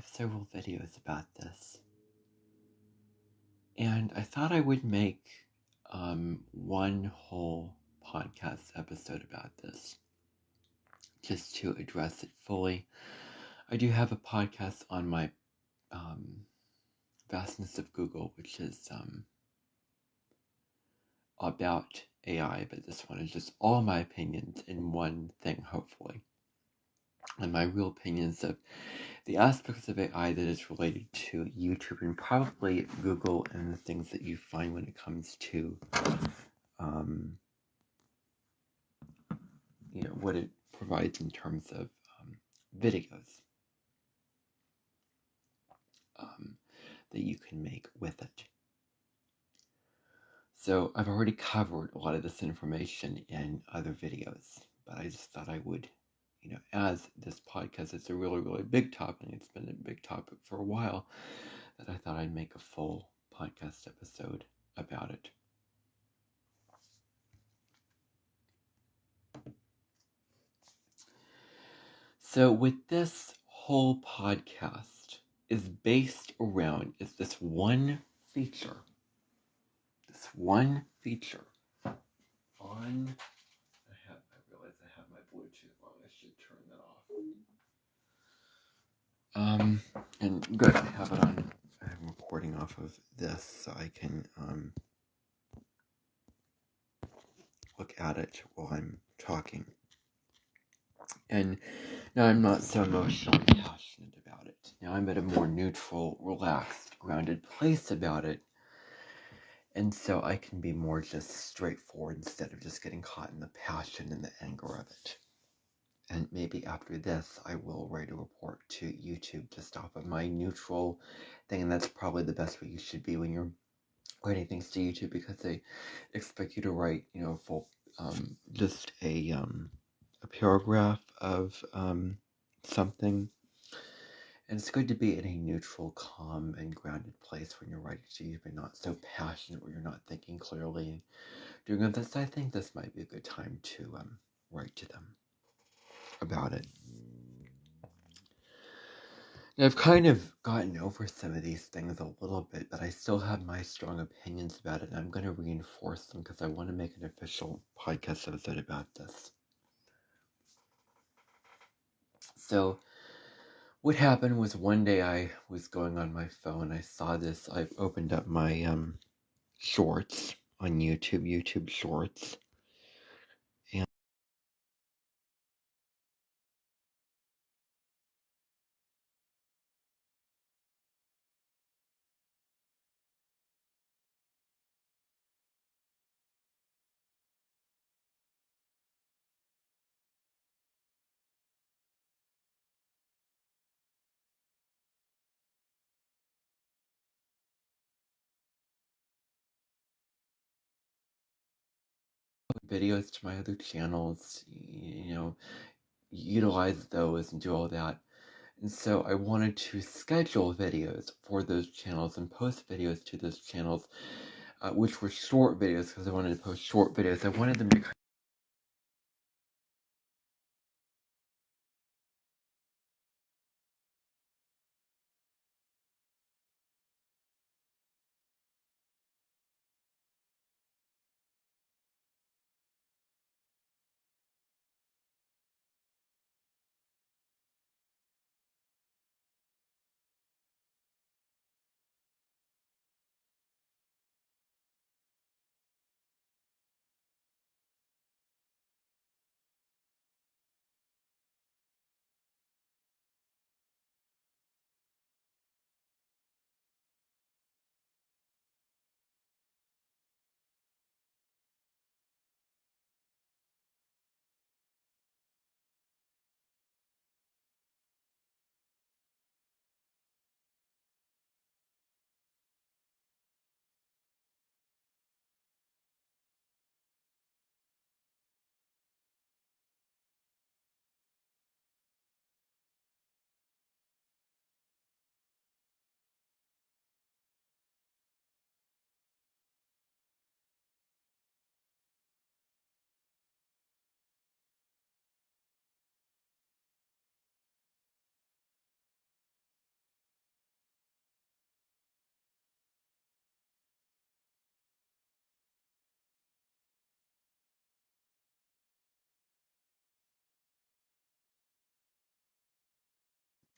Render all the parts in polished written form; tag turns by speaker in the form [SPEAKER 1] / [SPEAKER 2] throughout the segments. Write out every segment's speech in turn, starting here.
[SPEAKER 1] have several videos about this. And I thought I would make one whole podcast episode about this, just to address it fully. I do have a podcast on my Vastness of Google, which is about AI, but this one is just all my opinions in one thing, hopefully. And my real opinions of the aspects of AI that is related to YouTube and probably Google and the things that you find when it comes to, what it provides in terms of videos that you can make with it. So I've already covered a lot of this information in other videos, but I just thought I would, as this podcast is a really, really big topic, it's been a big topic for a while, that I thought I'd make a full podcast episode about it. So with this whole podcast is based around this one feature. This one feature on, I realize I have my Bluetooth on, I should turn that off. And good, I have it on, I'm recording off of this so I can look at it while I'm talking. And now I'm not so emotionally passionate about it. Now I'm at a more neutral, relaxed, grounded place about it. And so I can be more just straightforward instead of just getting caught in the passion and the anger of it. And maybe after this, I will write a report to YouTube just off of my neutral thing. And that's probably the best way you should be when you're writing things to YouTube, because they expect you to write, full, just a paragraph of something. And it's good to be in a neutral, calm, and grounded place when you're writing to you, but not so passionate where you're not thinking clearly and doing this. I think this might be a good time to write to them about it. Now, I've kind of gotten over some of these things a little bit, but I still have my strong opinions about it, and I'm going to reinforce them because I want to make an official podcast episode about this. So, what happened was one day I was going on my phone, I saw this, I've opened up my shorts on YouTube Shorts, and videos to my other channels, utilize those and do all that. And so I wanted to schedule videos for those channels and post videos to those channels, which were short videos, because I wanted to post short videos. I wanted them to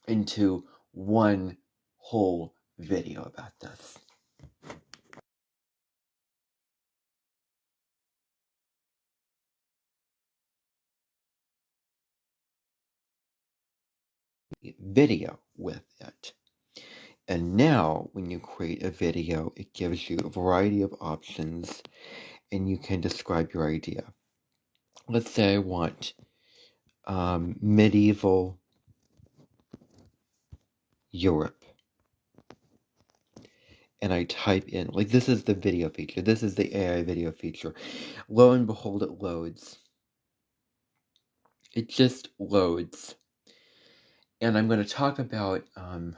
[SPEAKER 1] into one whole video about this. Video with it. And now when you create a video, it gives you a variety of options and you can describe your idea. Let's say I want medieval Europe. And I type in, like, this is the video feature. This is the AI video feature. Lo and behold, it loads. It just loads. And I'm going to talk about,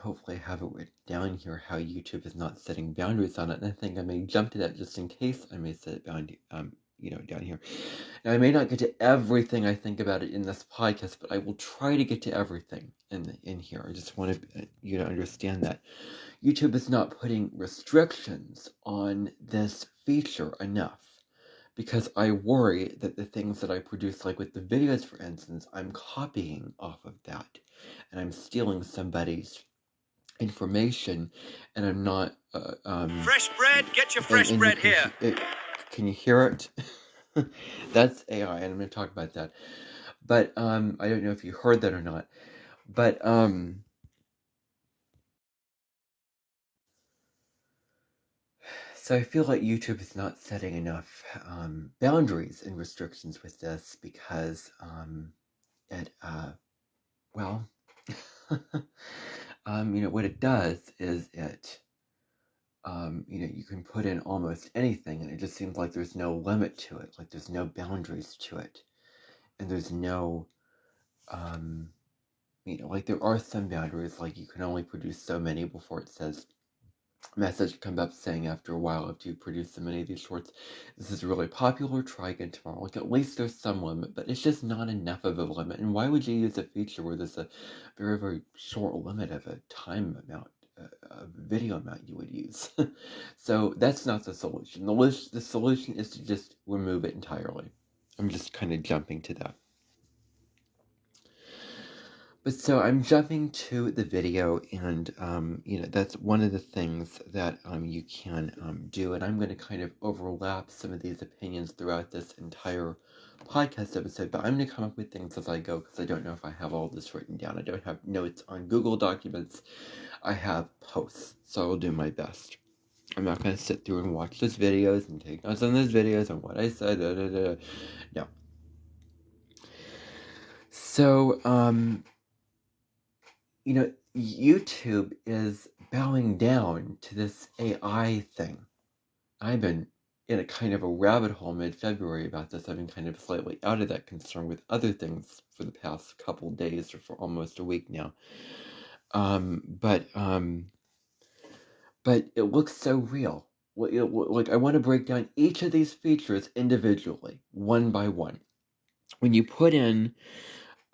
[SPEAKER 1] hopefully I have it written down here, how YouTube is not setting boundaries on it. And I think I may jump to that just in case I may set it down here. Now, I may not get to everything I think about it in this podcast, but I will try to get to everything in here. I just want you to understand that YouTube is not putting restrictions on this feature enough. Because I worry that the things that I produce, like with the videos, for instance, I'm copying off of that. And I'm stealing somebody's information, and I'm not...
[SPEAKER 2] fresh bread, get your fresh bread here.
[SPEAKER 1] Can you hear it? That's AI, and I'm going to talk about that. But I don't know if you heard that or not. But so I feel like YouTube is not setting enough boundaries and restrictions with this because it, well, what it does is it, you can put in almost anything and it just seems like there's no limit to it, like there's no boundaries to it. And there's no, like there are some boundaries, like you can only produce so many before it says, message come up saying after a while, after you produce so many of these shorts, this is really popular, try again tomorrow. Like at least there's some limit, but it's just not enough of a limit. And why would you use a feature where there's a very, very short limit of a time amount, a video amount you would use? So that's not the solution. The solution is to just remove it entirely. I'm just kind of jumping to that. But so I'm jumping to the video, and that's one of the things that you can do, and I'm going to kind of overlap some of these opinions throughout this entire podcast episode, but I'm going to come up with things as I go, because I don't know if I have all this written down. I don't have notes on Google Documents. I have posts, so I'll do my best. I'm not going to sit through and watch those videos and take notes on those videos and what I said, no. So, YouTube is bowing down to this AI thing. I've been in a kind of a rabbit hole mid-February about this. I've been kind of slightly out of that concern with other things for the past couple days or for almost a week now. But it looks so real. Like I want to break down each of these features individually, one by one. When you put in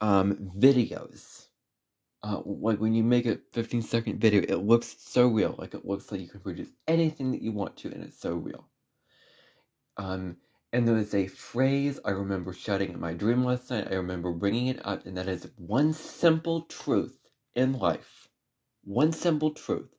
[SPEAKER 1] videos, like when you make a 15-second video, it looks so real. Like it looks like you can produce anything that you want to, and it's so real. And there was a phrase I remember shouting in my dream last night. I remember bringing it up, and that is one simple truth in life. One simple truth.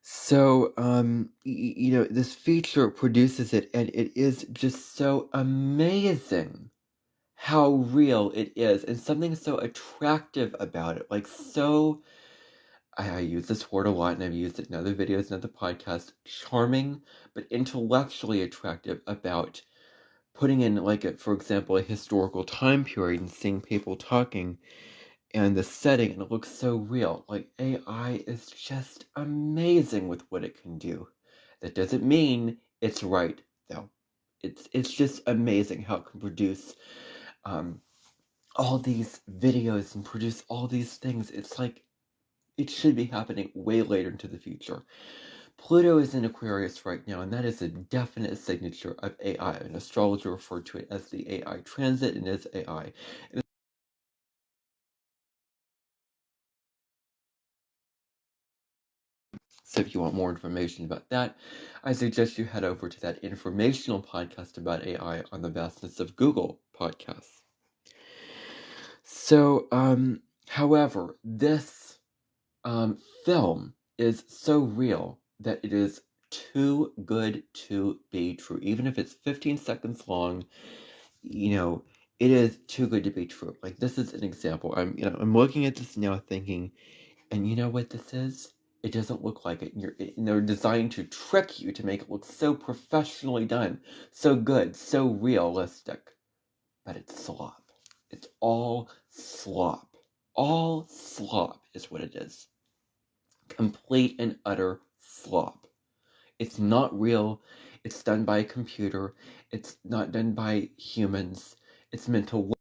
[SPEAKER 1] So, this feature produces it, and it is just so amazing how real it is, and something so attractive about it. Like, so, I use this word a lot, and I've used it in other videos and other podcasts, charming, but intellectually attractive about putting in, like, for example, a historical time period and seeing people talking, and the setting, and it looks so real. Like, AI is just amazing with what it can do. That doesn't mean It's right, though. It's just amazing how it can produce all these videos and produce all these things. It's like it should be happening way later into the future. Pluto is in Aquarius right now, and that is a definite signature of AI. An astrologer referred to it as the AI transit, and is AI. So if you want more information about that, I suggest you head over to that informational podcast about AI on the vastness of Google podcasts. So, however, this film is so real that it is too good to be true. Even if it's 15 seconds long, it is too good to be true. Like, this is an example. I'm looking at this now thinking, and you know what this is? It doesn't look like it. And they're designed to trick you to make it look so professionally done, so good, so realistic. But it's slop. It's all slop. All slop is what it is. Complete and utter slop. It's not real. It's done by a computer. It's not done by humans. It's meant to look.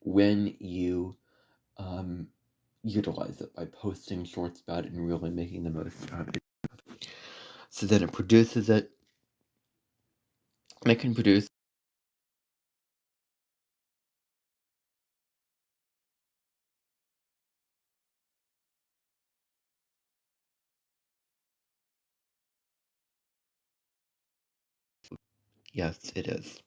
[SPEAKER 1] When you utilize it by posting shorts about it and really making the most of it. So then it produces it. And it can produce. Yes, it is.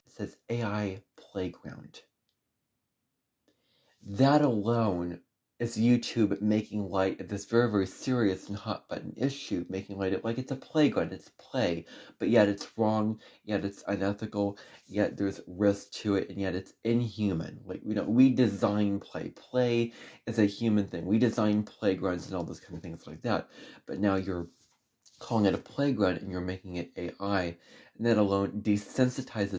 [SPEAKER 1] It says AI playground. That alone is YouTube making light of this very, very serious and hot button issue, making light of like it's a playground, it's play, but yet it's wrong, yet it's unethical, yet there's risk to it, and yet it's inhuman. Like, we design play. Play is a human thing. We design playgrounds and all those kind of things like that. But now you're calling it a playground and you're making it AI, and that alone desensitizes.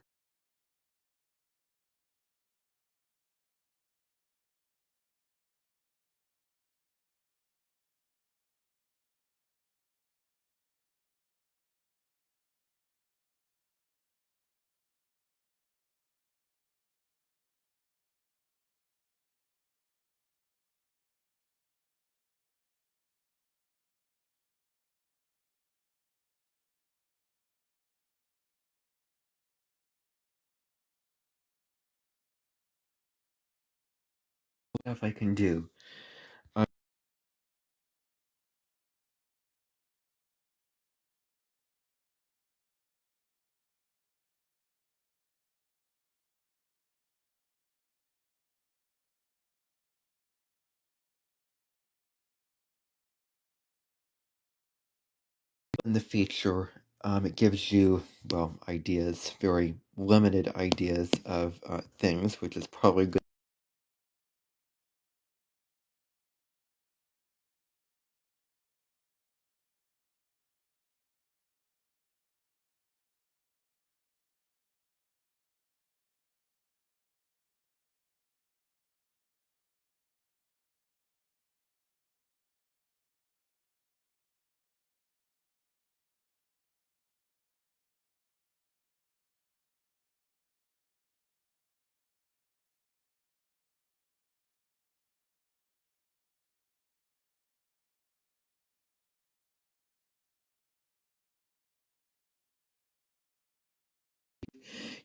[SPEAKER 1] Stuff I can do. In the feature, it gives you, well, ideas, very limited ideas of things, which is probably good.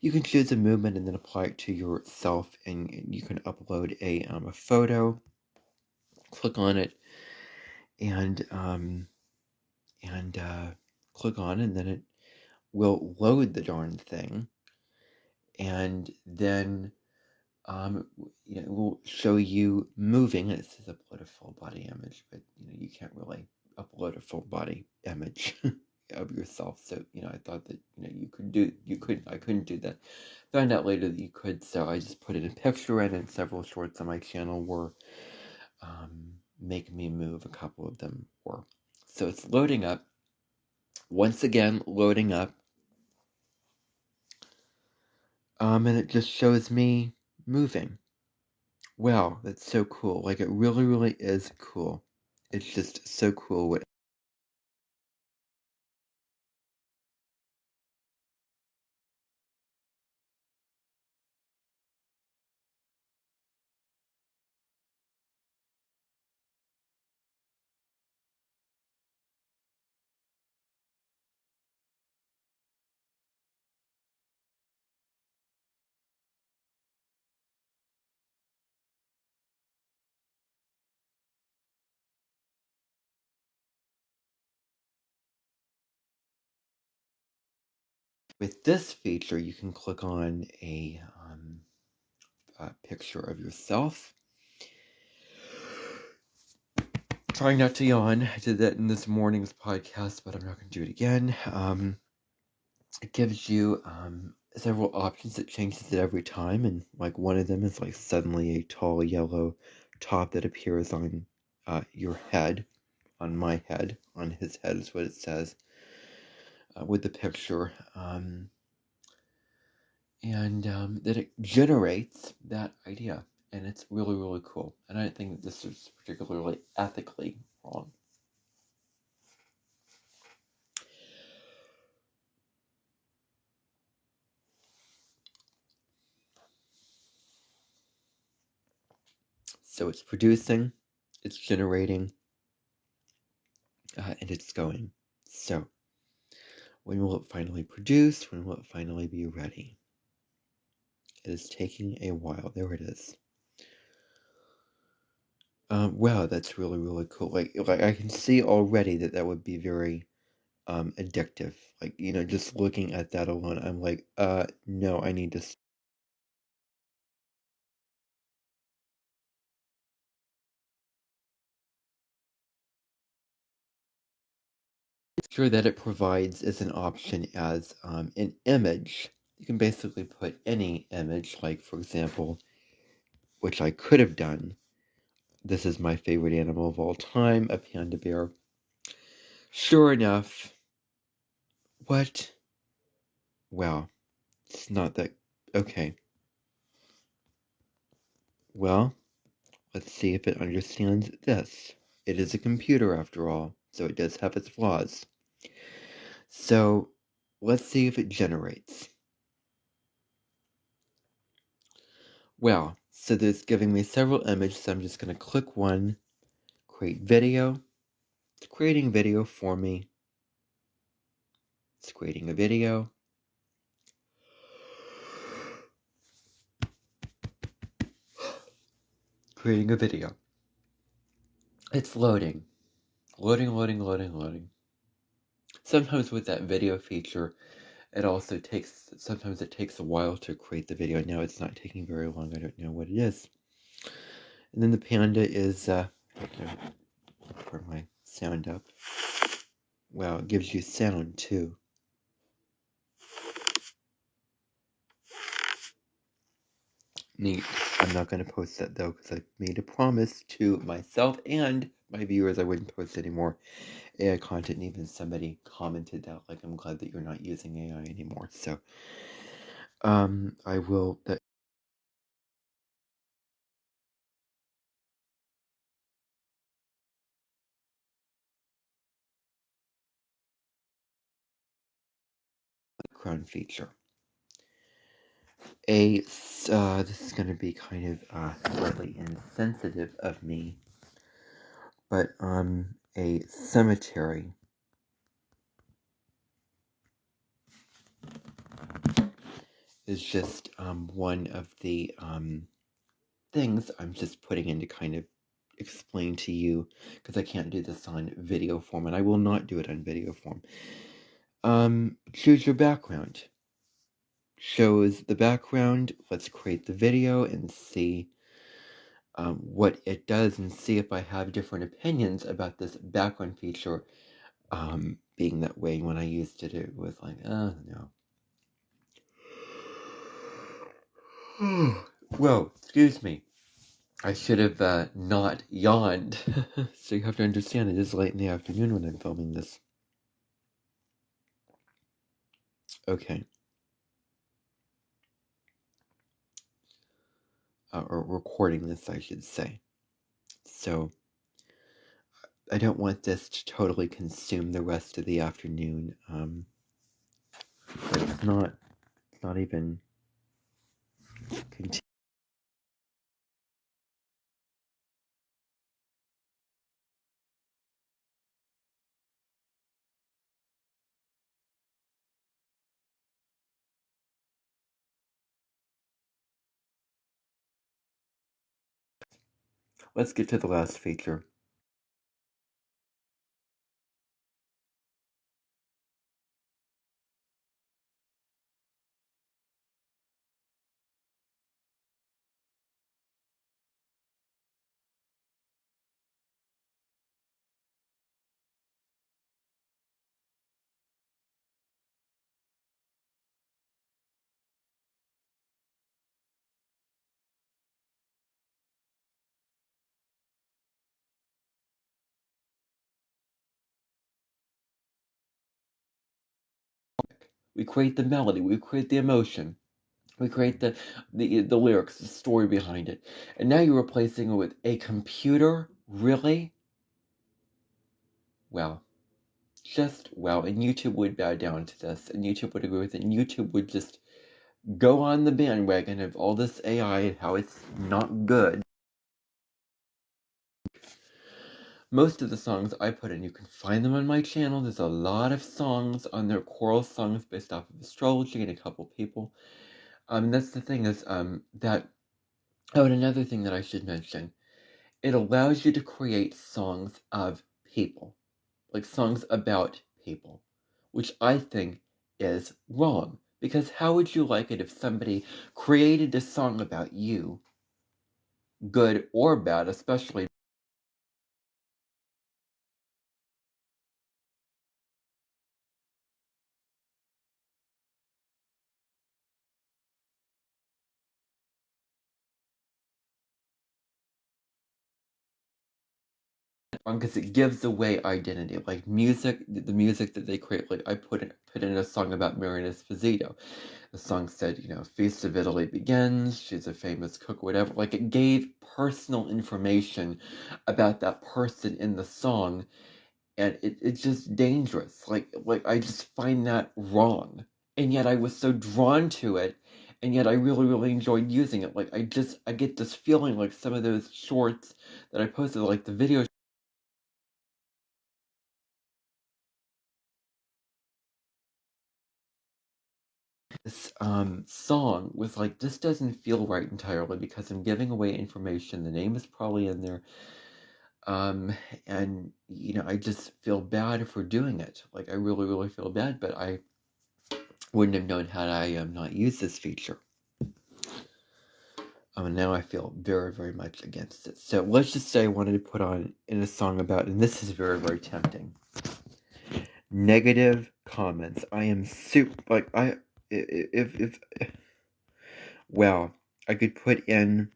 [SPEAKER 1] you can choose a movement and then apply it to yourself, and you can upload a photo, click on it, and click on it, and then it will load the darn thing, and then it will show you moving. It says upload a full body image, but you can't really upload a full body image of yourself. So I thought that I couldn't do that. Found out later that you could, so I just put it in picture, and several shorts on my channel were make me move. A couple of them were. So it's loading up. Once again, loading up. And it just shows me moving. Wow, that's so cool. Like, it really, really is cool. It's just so cool. With this feature, you can click on a picture of yourself. Trying not to yawn. I did that in this morning's podcast, but I'm not going to do it again. It gives you several options. It changes it every time, and like one of them is like suddenly a tall yellow top that appears on your head, on my head, on his head is what it says with the picture, and that it generates that idea, and it's really, really cool. And I don't think this is particularly ethically wrong. So it's producing, it's generating, and it's going. So when will it finally produce? When will it finally be ready? It is taking a while. There it is. Wow, that's really, really cool. Like I can see already that would be very addictive. Like, just looking at that alone, I'm like, no, I need to. Sure that it provides as an option as an image. You can basically put any image, like for example, which I could have done. This is my favorite animal of all time, a panda bear. Sure enough, what? Well, it's not that. Okay. Well, let's see if it understands this. It is a computer after all, so it does have its flaws. So, let's see if it generates. Well, so there's giving me several images, so I'm just going to click one, create video. It's creating video for me. It's creating a video. Creating a video. It's loading. Loading. Sometimes with that video feature, sometimes it takes a while to create the video. Now it's not taking very long. I don't know what it is. And then the panda is, turn my sound up. Wow, it gives you sound too. Neat. I'm not going to post that though, because I made a promise to myself and my viewers I wouldn't post any more AI content. And even somebody commented that, like, I'm glad that you're not using AI anymore. So, I will. That background feature. This is going to be kind of slightly insensitive of me, but a cemetery. is just one of the things I'm just putting in to kind of explain to you, because I can't do this on video form, and I will not do it on video form. Choose your background. Shows the background. Let's create the video and see what it does, and see if I have different opinions about this background feature being that way. When I used it was like, oh no. Whoa, excuse me. I should have not yawned. So you have to understand, it is late in the afternoon when I'm filming this. Okay. Or recording this, I should say. So, I don't want this to totally consume the rest of the afternoon. But it's not even continue. Let's get to the last feature. We create the melody, we create the emotion, we create the lyrics, the story behind it. And now you're replacing it with a computer? Really? Well, just well, and YouTube would bow down to this, and YouTube would agree with it, and YouTube would just go on the bandwagon of all this AI and how it's not good. Most of the songs I put in, you can find them on my channel. There's a lot of songs on there, choral songs based off of astrology and a couple people. That's the thing is that, oh, and another thing that I should mention, it allows you to create songs of people, like songs about people, which I think is wrong. Because how would you like it if somebody created a song about you, good or bad, especially because it gives away identity, like music, the music that they create. Like I put in a song about Marina Esposito. The song said, Feast of Italy begins, she's a famous cook, whatever. Like it gave personal information about that person in the song, and it's just dangerous. Like I just find that wrong. And yet I was so drawn to it, and yet I really, really enjoyed using it. Like I get this feeling like some of those shorts that I posted, like the video, this song was like, this doesn't feel right entirely because I'm giving away information. The name is probably in there. And I just feel bad for doing it. Like I really, really feel bad, but I wouldn't have known had I not used this feature. And now I feel very, very much against it. So let's just say I wanted to put on in a song about, and this is very, very tempting, negative comments. I am super, like, well, I could put in,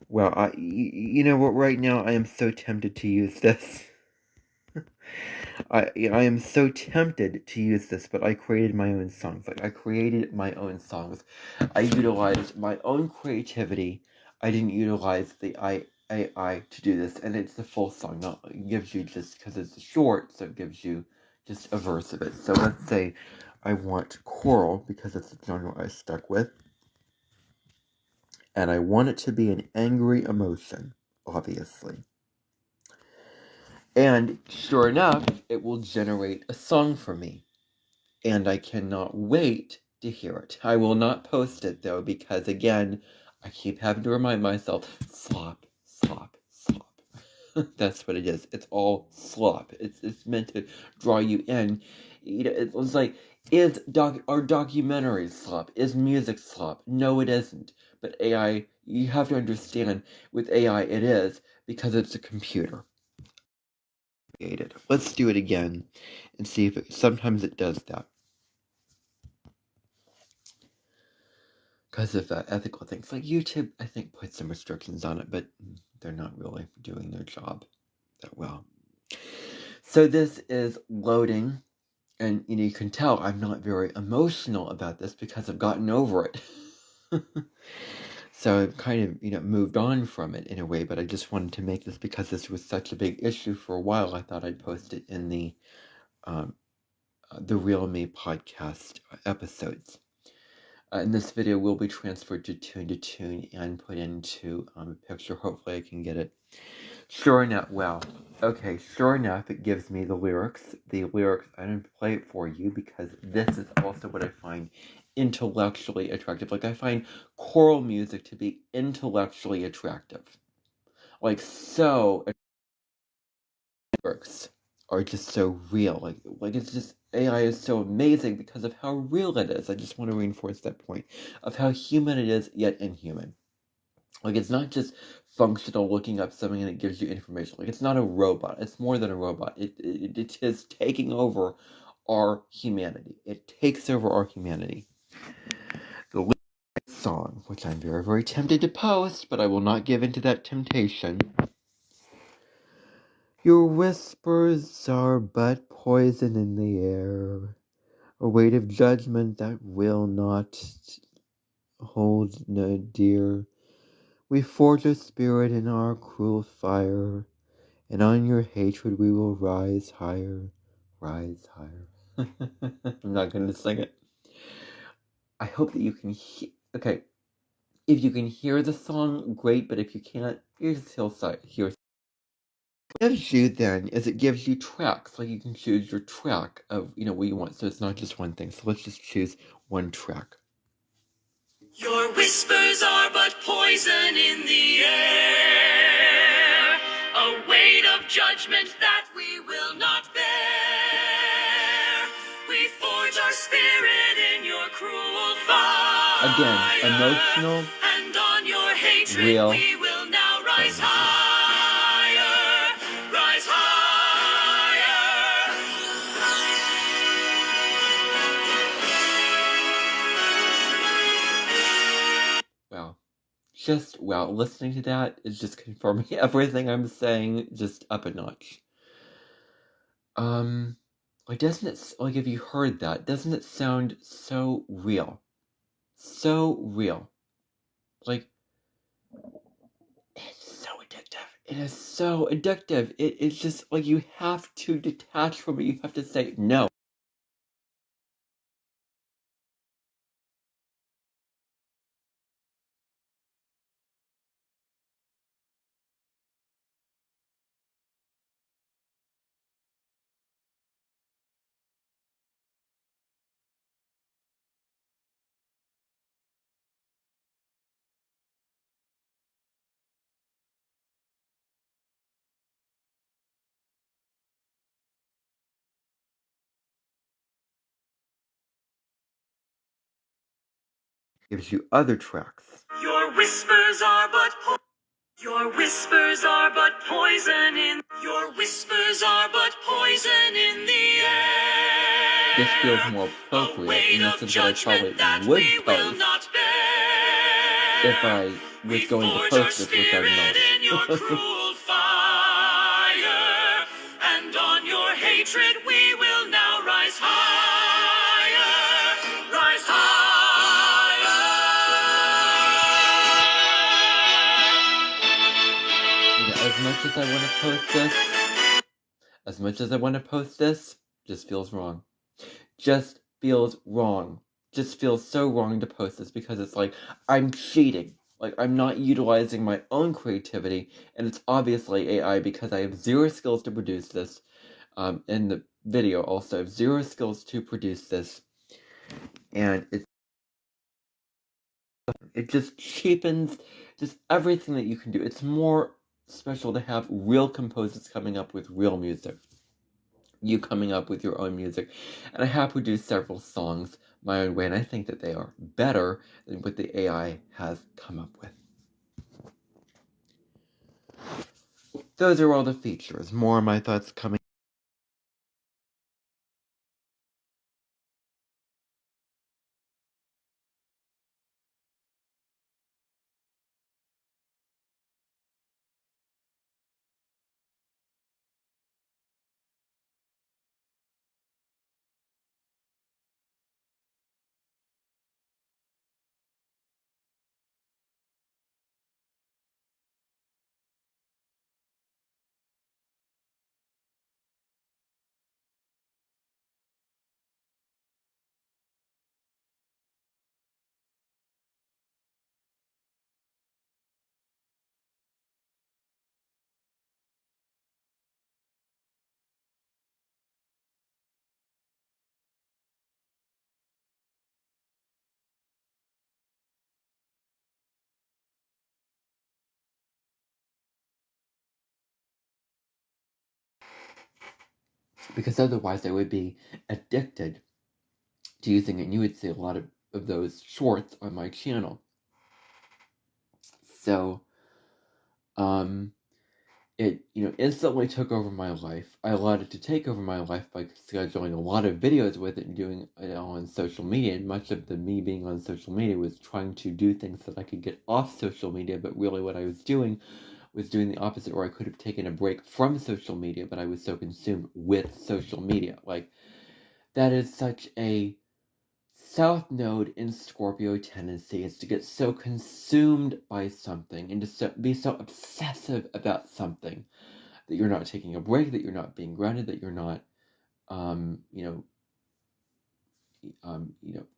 [SPEAKER 1] well, you know what, right now I am so tempted to use this. I am so tempted to use this, but I created my own songs. Like, I created my own songs. I utilized my own creativity. I didn't utilize the AI to do this, and it's the full song. Not, it gives you just, because it's short, so it gives you just a verse of it. So let's say I want choral, because it's the genre I stuck with, and I want it to be an angry emotion, obviously. And sure enough, it will generate a song for me. And I cannot wait to hear it. I will not post it, though, because, again, I keep having to remind myself, slop, slop, slop. That's what it is. It's all slop. It's meant to draw you in. You know, it was like, are documentaries slop? Is music slop? No, it isn't. But AI, you have to understand, with AI it is, because it's a computer. Let's do it again and see if sometimes it does that. Because of ethical things. Like YouTube, I think, puts some restrictions on it, but they're not really doing their job that well. So this is loading, and you can tell I'm not very emotional about this because I've gotten over it. So I've kind of, moved on from it in a way, but I just wanted to make this because this was such a big issue for a while. I thought I'd post it in the Real Me podcast episodes. And this video will be transferred to Tune and put into a picture. Hopefully I can get it. Sure enough, it gives me the lyrics. The lyrics, I didn't play it for you because this is also what I find intellectually attractive. Like, I find choral music to be intellectually attractive. Like, so, lyrics are just so real. Like it's just, AI is so amazing because of how real it is. I just want to reinforce that point of how human it is, yet inhuman. Like, it's not just functional looking up something and it gives you information. Like, it's not a robot. It's more than a robot. It is taking over our humanity. It takes over our humanity. The song, which I'm very, very tempted to post, but I will not give in to that temptation. Your whispers are but poison in the air, a weight of judgment that will not hold no dear. We forge a spirit in our cruel fire, and on your hatred we will rise higher, rise higher. I'm not going to sing it. I hope that you can hear. Okay, if you can hear the song, great, but if you can't, here's here. What it gives you then is it gives you tracks. Like, you can choose your track of, what you want. So it's not just one thing. So let's just choose one track.
[SPEAKER 2] Your whispers are but poison in the air, a weight of judgment that we will not bear. We forge our spirit in your cruel fire.
[SPEAKER 1] Again, emotional,
[SPEAKER 2] and on your hatred
[SPEAKER 1] real,
[SPEAKER 2] we will now rise higher, rise higher.
[SPEAKER 1] Listening to that is just confirming everything I'm saying just up a notch. Doesn't it, if you heard that, doesn't it sound so real? So real. Like, it's so addictive. It is so addictive. It's just, you have to detach from it. You have to say, no. Gives you other tracks.
[SPEAKER 2] Your whispers are but poison in the air.
[SPEAKER 1] This feels more appropriate, and this is what I probably would post if I was going to post this, which I'm not.
[SPEAKER 2] And on your hatred we will now rise higher, rise higher.
[SPEAKER 1] As much as I want to post this, just feels wrong. Just feels wrong. Just feels so wrong to post this because it's like, I'm cheating. Like, I'm not utilizing my own creativity, and it's obviously AI because I have zero skills to produce this. In the video also, I have zero skills to produce this, and it's It just cheapens just everything that you can do. It's more special to have real composers coming up with real music. You coming up with your own music. And I happily do several songs my own way, and I think that they are better than what the AI has come up with. Those are all the features. More of my thoughts coming. Because otherwise I would be addicted to using it. And you would see a lot of those shorts on my channel. So, it, instantly took over my life. I allowed it to take over my life by scheduling a lot of videos with it and doing it on social media. And much of me being on social media was trying to do things that I could get off social media, but really what I was doing the opposite, or I could have taken a break from social media, but I was so consumed with social media. Like, that is such a South Node in Scorpio tendency, is to get so consumed by something and to be so obsessive about something that you're not taking a break, that you're not being grounded, that you're not,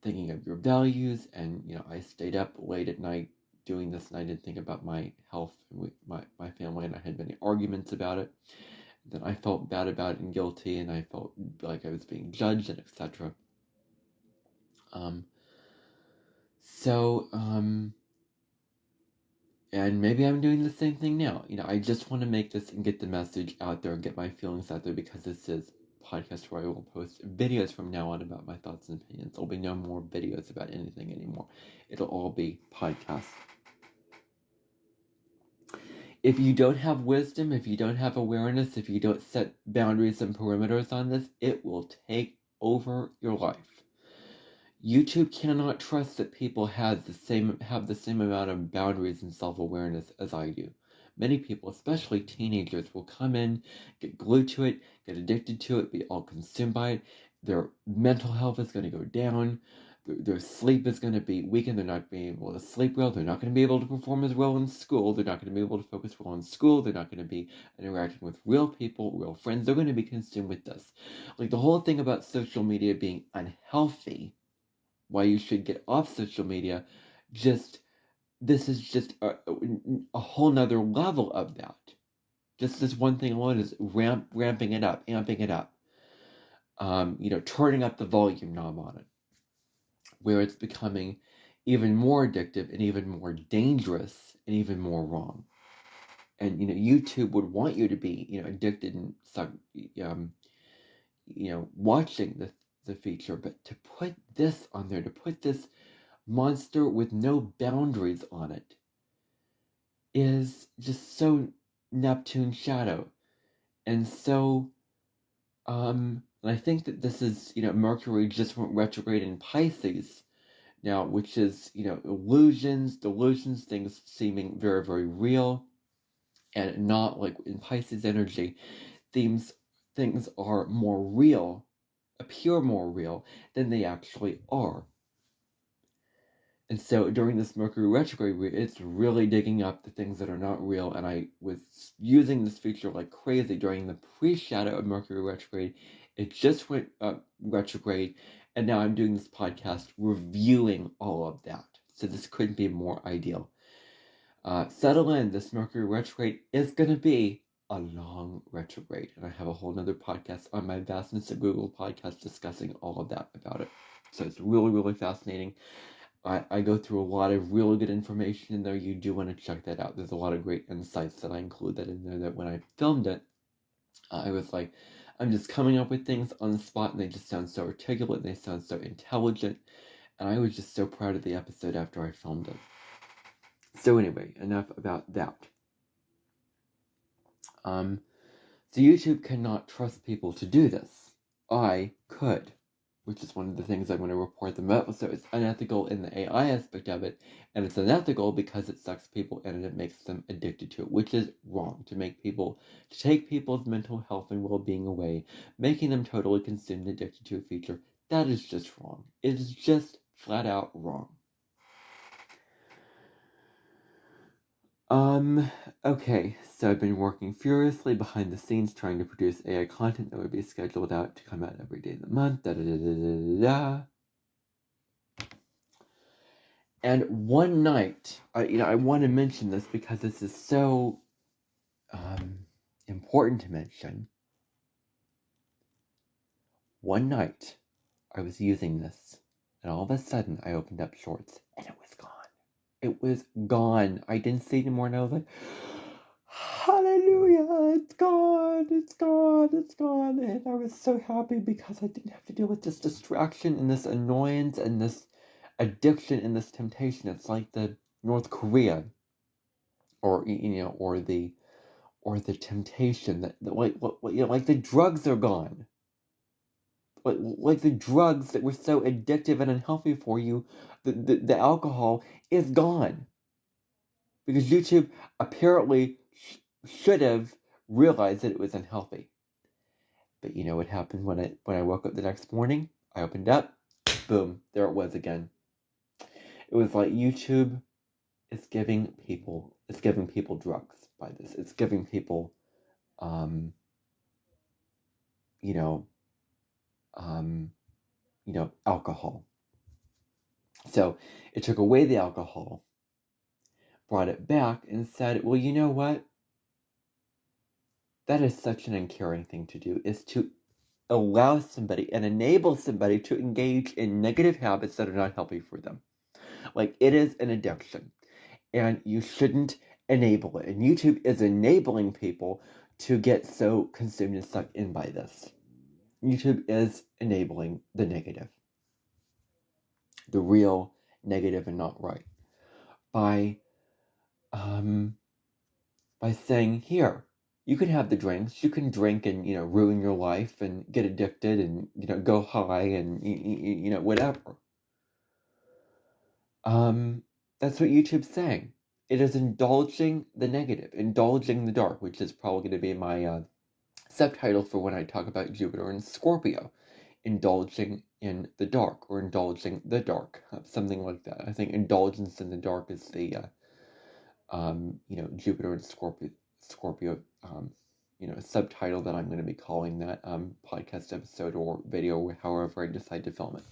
[SPEAKER 1] thinking of your values. And I stayed up late at night doing this, and I didn't think about my health and my family, and I had many arguments about it. Then I felt bad about it and guilty, and I felt like I was being judged, and etc. And maybe I'm doing the same thing now. I just want to make this and get the message out there and get my feelings out there, because this is a podcast where I will post videos from now on about my thoughts and opinions. There'll be no more videos about anything anymore. It'll all be podcasts. If you don't have wisdom, if you don't have awareness, if you don't set boundaries and perimeters on this, it will take over your life. YouTube cannot trust that people have the same amount of boundaries and self-awareness as I do. Many people, especially teenagers, will come in, get glued to it, get addicted to it, be all consumed by it. Their mental health is going to go down. Their sleep is going to be weakened. They're not being able to sleep well. They're not going to be able to perform as well in school. They're not going to be able to focus well in school. They're not going to be interacting with real people, real friends. They're going to be consumed with this. Like, the whole thing about social media being unhealthy, why you should get off social media, this is just a whole nother level of that. Just this one thing alone is ramping it up, amping it up. Turning up the volume knob on it, where it's becoming even more addictive and even more dangerous and even more wrong. And YouTube would want you to be addicted and watching the feature, but to put this on there, to put this monster with no boundaries on it, is just so Neptune shadow. And so and I think that this is Mercury just went retrograde in Pisces now, which is illusions, delusions, things seeming very, very real, and not like in Pisces energy. Things are more real, appear more real than they actually are. And so during this Mercury retrograde, it's really digging up the things that are not real. And I was using this feature like crazy during the pre-shadow of Mercury retrograde. It just went retrograde, and now I'm doing this podcast reviewing all of that. So this couldn't be more ideal. Settle in, this Mercury retrograde is going to be a long retrograde. And I have a whole nother podcast on my Vastness of Google podcast discussing all of that about it. So it's really, really fascinating. I go through a lot of really good information in there. You do want to check that out. There's a lot of great insights that I included in there that when I filmed it, I was like, I'm just coming up with things on the spot, and they just sound so articulate, and they sound so intelligent, and I was just so proud of the episode after I filmed it. So anyway, enough about that. So YouTube cannot trust people to do this. I could, which is one of the things I'm going to report them about. So it's unethical in the AI aspect of it, and it's unethical because it sucks people in and it makes them addicted to it, which is wrong. To take people's mental health and well-being away, making them totally consumed and addicted to a feature, that is just wrong. It is just flat out wrong. Okay, so I've been working furiously behind the scenes trying to produce AI content that would be scheduled out to come out every day of the month, And one night, I want to mention this because this is so important to mention. One night, I was using this, and all of a sudden, I opened up Shorts, and it was gone. It was gone. I didn't see it anymore, and I was like, hallelujah, it's gone, it's gone, it's gone. And I was so happy because I didn't have to deal with this distraction and this annoyance and this addiction and this temptation. It's like the North Korea, or the temptation that like the drugs are gone. Like the drugs that were so addictive and unhealthy for you, the alcohol is gone. Because YouTube apparently should have realized that it was unhealthy. But you know what happened when I woke up the next morning? I opened up, boom, there it was again. It was like YouTube is giving people drugs by this. It's giving people alcohol. So it took away the alcohol, brought it back, and said, well, you know what? That is such an uncaring thing to do, is to allow somebody and enable somebody to engage in negative habits that are not healthy for them. Like, it is an addiction, and you shouldn't enable it. And YouTube is enabling people to get so consumed and sucked in by this. YouTube is enabling the negative, the real negative and not right, by saying, here, you can have the drinks, you can drink and, ruin your life and get addicted and, go high and, whatever. That's what YouTube's saying. It is indulging the negative, indulging the dark, which is probably going to be my subtitle for when I talk about Jupiter and Scorpio. Indulging in the dark, or indulging the dark, something like that. I think indulgence in the dark is the, Jupiter and Scorpio, subtitle that I'm going to be calling that podcast episode or video, however I decide to film it.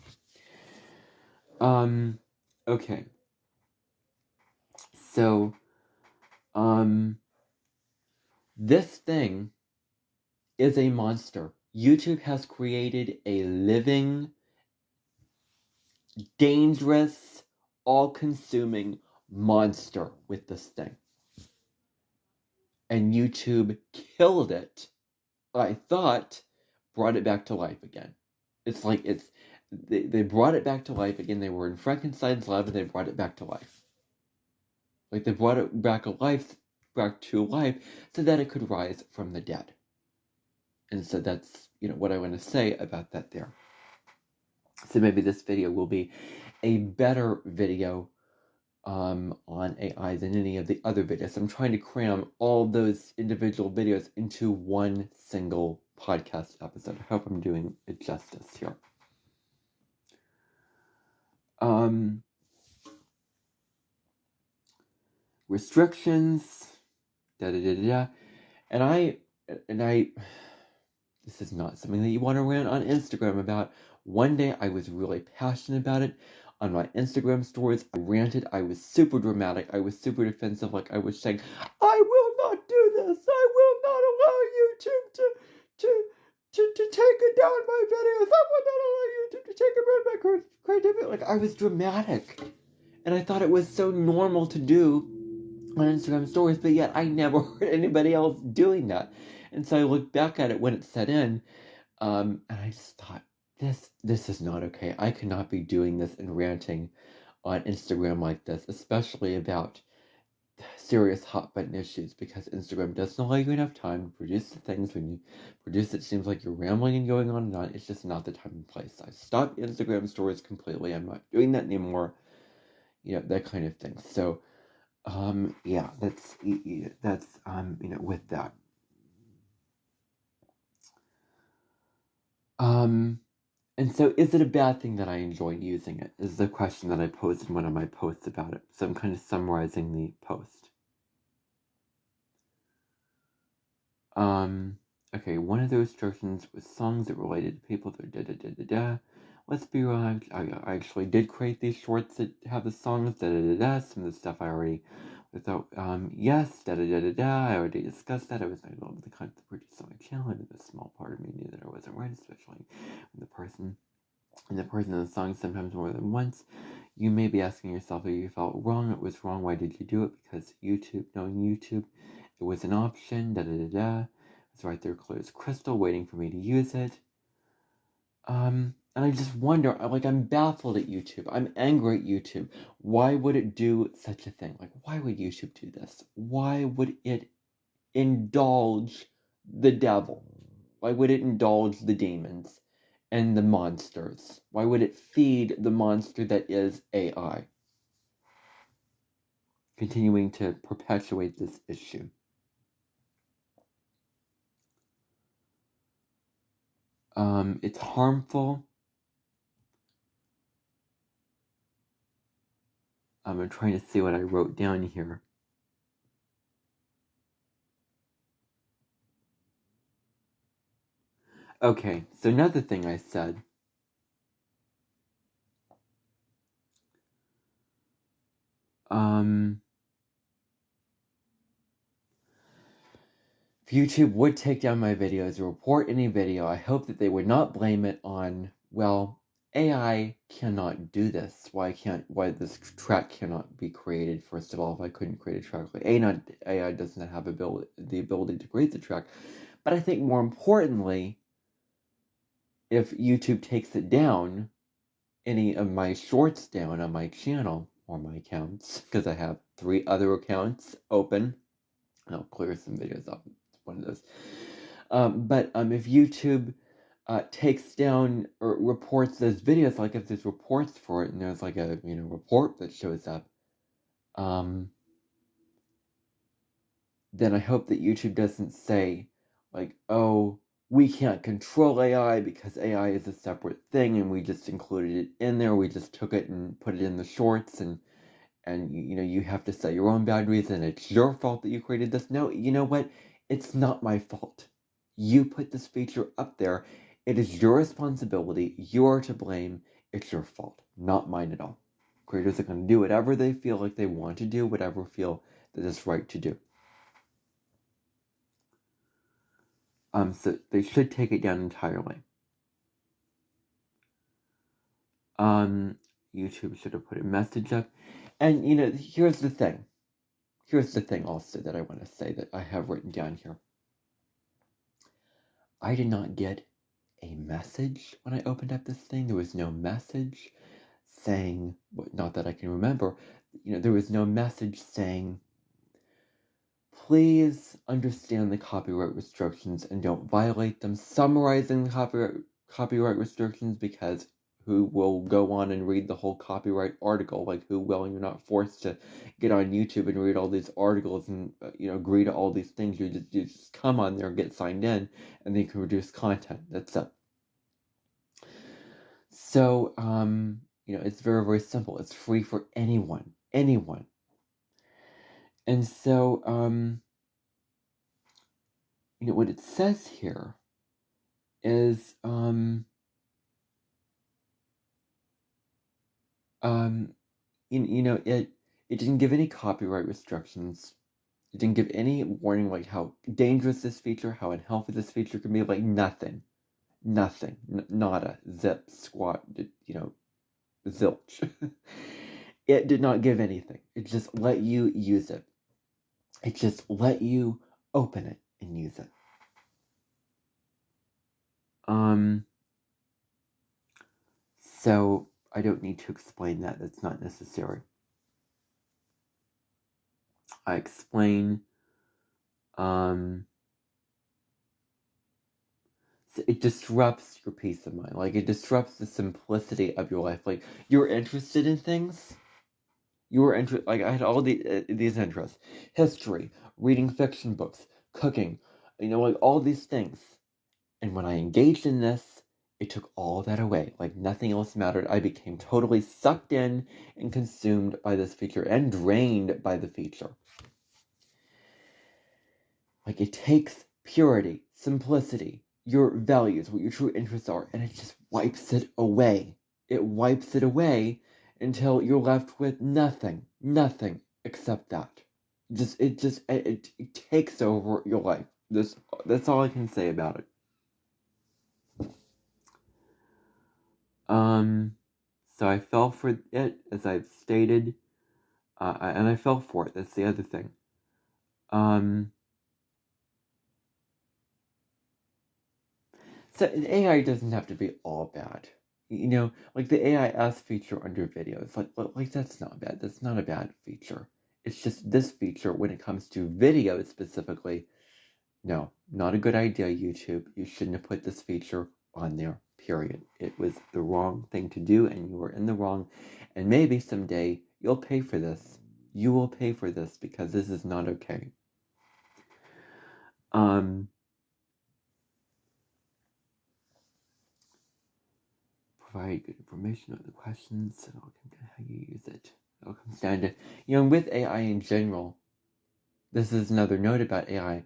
[SPEAKER 1] Okay. So, this thing is a monster. YouTube has created a living, dangerous, all-consuming monster with this thing. And YouTube killed it. I thought, brought it back to life again. It's like they brought it back to life again. They were in Frankenstein's lab and they brought it back to life. Like they brought it back to life so that it could rise from the dead. And so that's, what I want to say about that there. So maybe this video will be a better video on AI than any of the other videos. I'm trying to cram all those individual videos into one single podcast episode. I hope I'm doing it justice here. Restrictions, and I this is not something that you want to rant on Instagram about. One day I was really passionate about it. On my Instagram stories, I ranted. I was super dramatic. I was super defensive. Like I was saying, I will not do this. I will not allow YouTube to take down my videos. I will not allow YouTube to take down my creativity. Like, I was dramatic. And I thought it was so normal to do on Instagram stories, but yet I never heard anybody else doing that. And so I looked back at it when it set in, and I just thought, this is not okay. I cannot be doing this and ranting on Instagram like this, especially about serious hot button issues, because Instagram doesn't allow you enough time to produce the things. When you produce it seems like you're rambling and going on and on. It's just not the time and place. I stopped Instagram stories completely. I'm not doing that anymore. That kind of thing. So yeah, that's with that. And so is it a bad thing that I enjoy using it? Is the question that I posed in one of my posts about it. So I'm kind of summarizing the post. Okay, one of the restrictions was songs that related to people that da-da-da-da-da. Let's be real, I actually did create these shorts that have the songs da-da-da-da. Some of the stuff I already, without, yes, da-da-da-da-da. I already discussed that. I was not able to cut the produce on my channel, and a small part of me knew that I wasn't right, especially when the person in the song sometimes more than once. You may be asking yourself if you felt wrong. It was wrong. Why did you do it? Because knowing YouTube, it was an option, da-da-da-da. It's right there, clear as crystal, waiting for me to use it. And I just wonder, I'm baffled at YouTube. I'm angry at YouTube. Why would it do such a thing? Like, why would YouTube do this? Why would it indulge the devil? Why would it indulge the demons and the monsters? Why would it feed the monster that is AI? Continuing to perpetuate this issue. It's harmful. I'm trying to see what I wrote down here. Okay, so another thing I said. If YouTube would take down my videos or report any video, I hope that they would not blame it on, well, AI cannot do this. Why this track cannot be created? First of all, if I couldn't create a track, like AI doesn't have the ability to create the track. But I think more importantly, if YouTube takes it down, any of my shorts down on my channel or my accounts, because I have 3 other accounts open, and I'll clear some videos off. It's one of those. But if YouTube takes down or reports those videos, like if there's reports for it and there's like a report that shows up, then I hope that YouTube doesn't say like, oh, we can't control AI because AI is a separate thing and we just included it in there. We just took it and put it in the shorts, and you have to set your own boundaries and it's your fault that you created this. No, you know what? It's not my fault. You put this feature up there. It is your responsibility. You're to blame. It's your fault, not mine at all. Creators are going to do whatever they feel like they want to do, whatever feel that is right to do. So they should take it down entirely. YouTube should have put a message up. And, here's the thing. Here's the thing also that I want to say that I have written down here. I did not get a message when I opened up this thing. There was no message saying, not that I can remember, there was no message saying, please understand the copyright restrictions and don't violate them. Summarizing the copyright restrictions, because who will go on and read the whole copyright article? Like, who will? You're not forced to get on YouTube and read all these articles and agree to all these things. You just come on there and get signed in, and then you can produce content. That's it. So it's very, very simple. It's free for anyone. And so what it says here is it didn't give any copyright restrictions. It didn't give any warning like how dangerous this feature, how unhealthy this feature can be, like nothing. Nothing. Nada. Zip. Squat. Zilch. It did not give anything. It just let you use it. It just let you open it and use it. So I don't need to explain that. That's not necessary. I explain, it disrupts your peace of mind. Like, it disrupts the simplicity of your life. Like, you're interested in things. Like, I had all these interests: history, reading fiction books, cooking, like all these things. And when I engaged in this, it took all that away. Like, nothing else mattered. I became totally sucked in and consumed by this feature and drained by the feature. Like, it takes purity, simplicity, your values, what your true interests are, and it just wipes it away. It wipes it away until you're left with nothing except that. It takes over your life. That's all I can say about it. So I fell for it, as I've stated, and I fell for it. That's the other thing. So AI doesn't have to be all bad. Like the AIS feature under videos, like that's not bad. That's not a bad feature. It's just this feature, when it comes to videos specifically, no, not a good idea, YouTube. You shouldn't have put this feature on there, period. It was the wrong thing to do, and you were in the wrong. And maybe someday you'll pay for this. You will pay for this, because this is not okay. Provide good information on the questions, and how you use it. It all comes down to, with AI in general, this is another note about AI.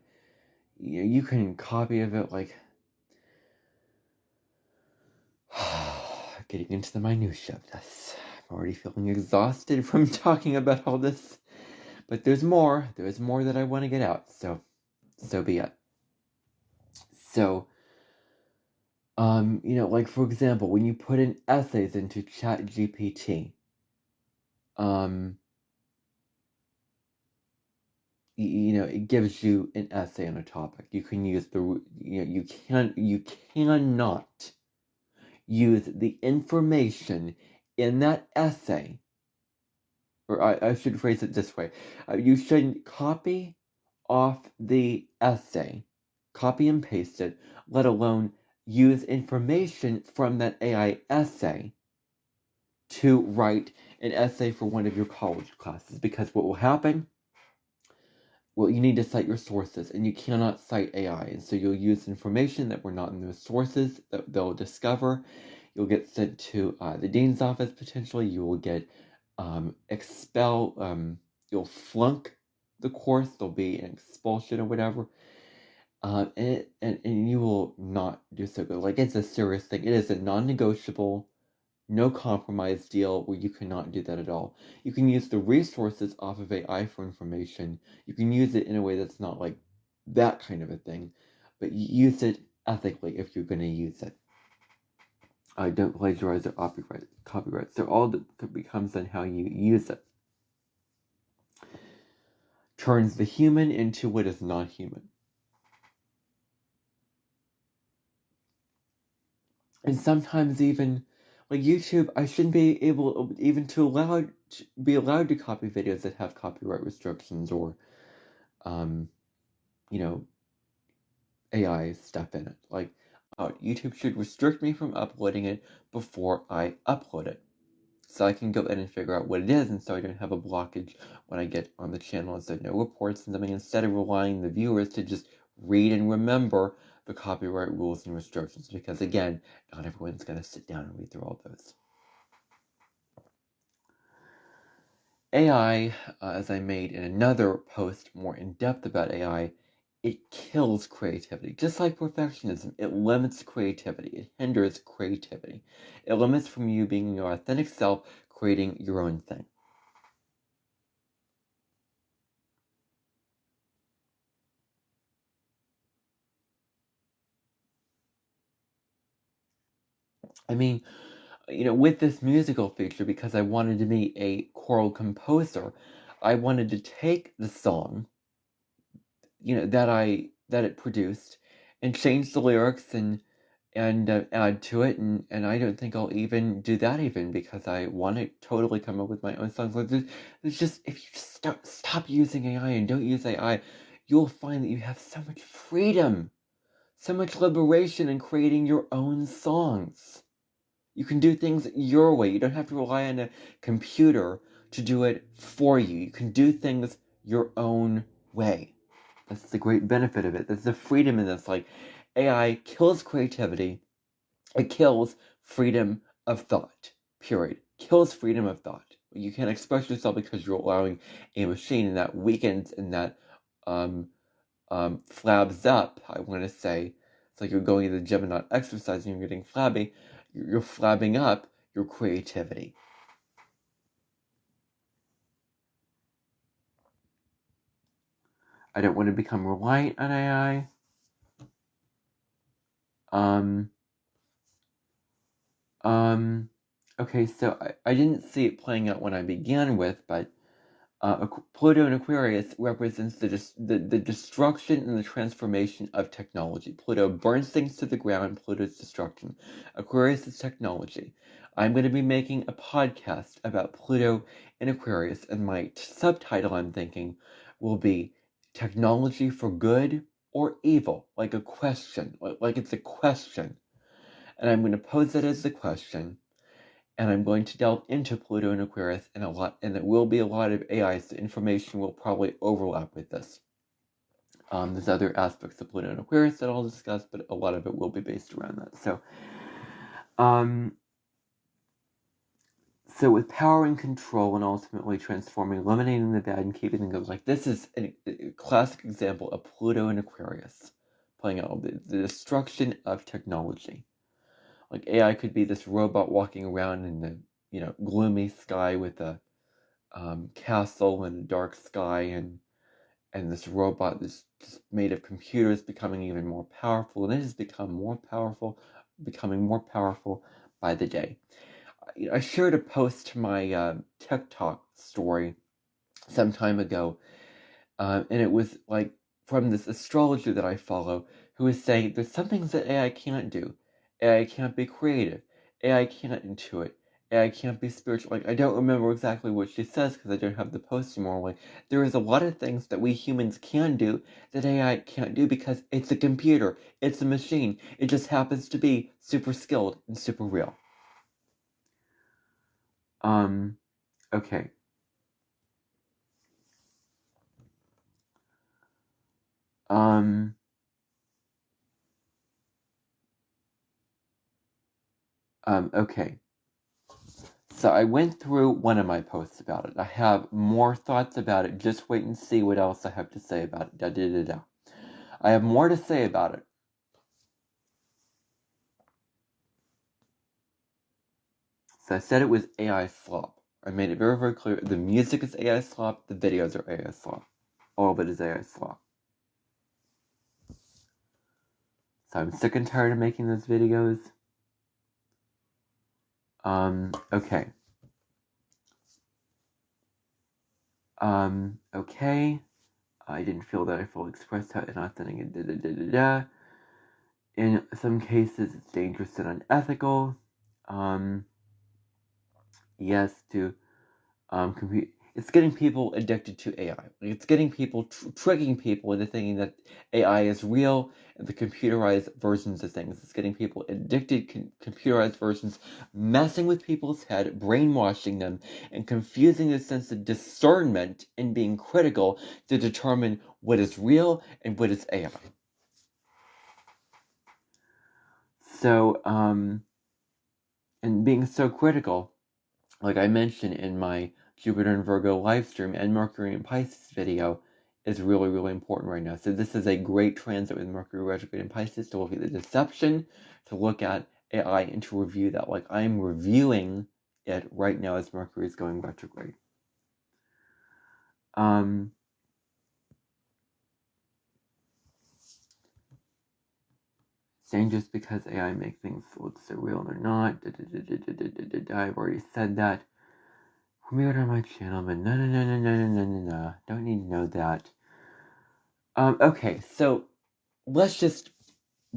[SPEAKER 1] You can copy of it, like, getting into the minutiae of this. I'm already feeling exhausted from talking about all this. But there's more. There's more that I want to get out. So be it. So, like, for example, when you put in essays into ChatGPT, it gives you an essay on a topic. You can use you cannot use the information in that essay, or I should phrase it this way. You shouldn't copy off the essay, copy and paste it, let alone use information from that AI essay to write an essay for one of your college classes. Because what will happen? Well, you need to cite your sources, and you cannot cite AI. And so you'll use information that were not in those sources that they'll discover. You'll get sent to the dean's office, potentially. You will get you'll flunk the course. There'll be an expulsion or whatever. And you will not do so good. Like, it's a serious thing. It is a non-negotiable, no compromise deal where you cannot do that at all. You can use the resources off of AI for information. You can use it in a way that's not like that kind of a thing, but use it ethically if you're going to use it. Don't plagiarize or copyright. So all that becomes on how you use it. Turns the human into what is not human. And sometimes even, like YouTube, I shouldn't be able even to be allowed to copy videos that have copyright restrictions or, AI stuff in it. Like, YouTube should restrict me from uploading it before I upload it, so I can go in and figure out what it is, and so I don't have a blockage when I get on the channel, and so no reports and something, instead of relying the viewers to just read and remember the copyright rules and restrictions, because again, not everyone's going to sit down and read through all those. AI, as I made in another post more in depth about AI, it kills creativity. Just like perfectionism, it limits creativity. It hinders creativity. It limits from you being your authentic self, creating your own thing. I mean, with this musical feature, because I wanted to be a choral composer, I wanted to take the song, that it produced, and change the lyrics and add to it, and I don't think I'll even do that even, because I want to totally come up with my own songs. Like there's just, if you just stop using AI and don't use AI, you'll find that you have so much freedom, so much liberation in creating your own songs. You can do things your way. You don't have to rely on a computer to do it for you. You can do things your own way. That's the great benefit of it. There's the freedom in this. Like, AI kills creativity. It kills freedom of thought. Period. Kills freedom of thought. You can't express yourself because you're allowing a machine, and that weakens and that um, flabs up, I want to say. It's like you're going to the gym and not exercising, you're getting flabby. You're flabbing up your creativity. I don't want to become reliant on AI. Okay, so I didn't see it playing out when I began with, but Pluto in Aquarius represents the destruction and the transformation of technology. Pluto burns things to the ground. Pluto's destruction. Aquarius is technology. I'm going to be making a podcast about Pluto in Aquarius, and my subtitle, I'm thinking, will be Technology for Good or Evil, like a question, like it's a question. And I'm going to pose it as the question, and I'm going to delve into Pluto and Aquarius and there will be a lot of AI, so information will probably overlap with this. There's other aspects of Pluto and Aquarius that I'll discuss, but a lot of it will be based around that. So with power and control and ultimately transforming, eliminating the bad and keeping the good, like this is a classic example of Pluto and Aquarius playing out the destruction of technology. Like AI could be this robot walking around in the gloomy sky with a castle and a dark sky, and this robot that's just made of computers becoming even more powerful, and it has become more powerful, becoming more powerful by the day. I shared a post to my TikTok story some time ago, and it was like from this astrologer that I follow, who was saying there's some things that AI can't do. AI can't be creative. AI can't intuit. AI can't be spiritual. Like, I don't remember exactly what she says because I don't have the post anymore. Like, there is a lot of things that we humans can do that AI can't do because it's a computer. It's a machine. It just happens to be super skilled and super real. Okay. Okay. So I went through one of my posts about it. I have more thoughts about it. Just wait and see what else I have to say about it. Da, da, da, da. I have more to say about it. So I said it was AI slop. I made it very, very clear. The music is AI slop. The videos are AI slop. All of it is AI slop. So I'm sick and tired of making those videos. Okay. Okay. I didn't feel that I fully expressed how inauthentic and da da da da da. In some cases, it's dangerous and unethical. Yes, to compute. It's getting people addicted to AI. It's getting people, tricking people into thinking that AI is real and the computerized versions of things. It's getting people addicted, computerized versions, messing with people's head, brainwashing them, and confusing their sense of discernment and being critical to determine what is real and what is AI. So, and being so critical, like I mentioned in my Jupiter and Virgo live stream and Mercury and Pisces video, is really, really important right now. So this is a great transit with Mercury Retrograde in Pisces to look at the deception, to look at AI, and to review that. Like I'm reviewing it right now as Mercury is going retrograde. saying just because AI make things look so real, they're not. I've already said that. Premiered on my channel, but no. Don't need to know that. Okay, so let's just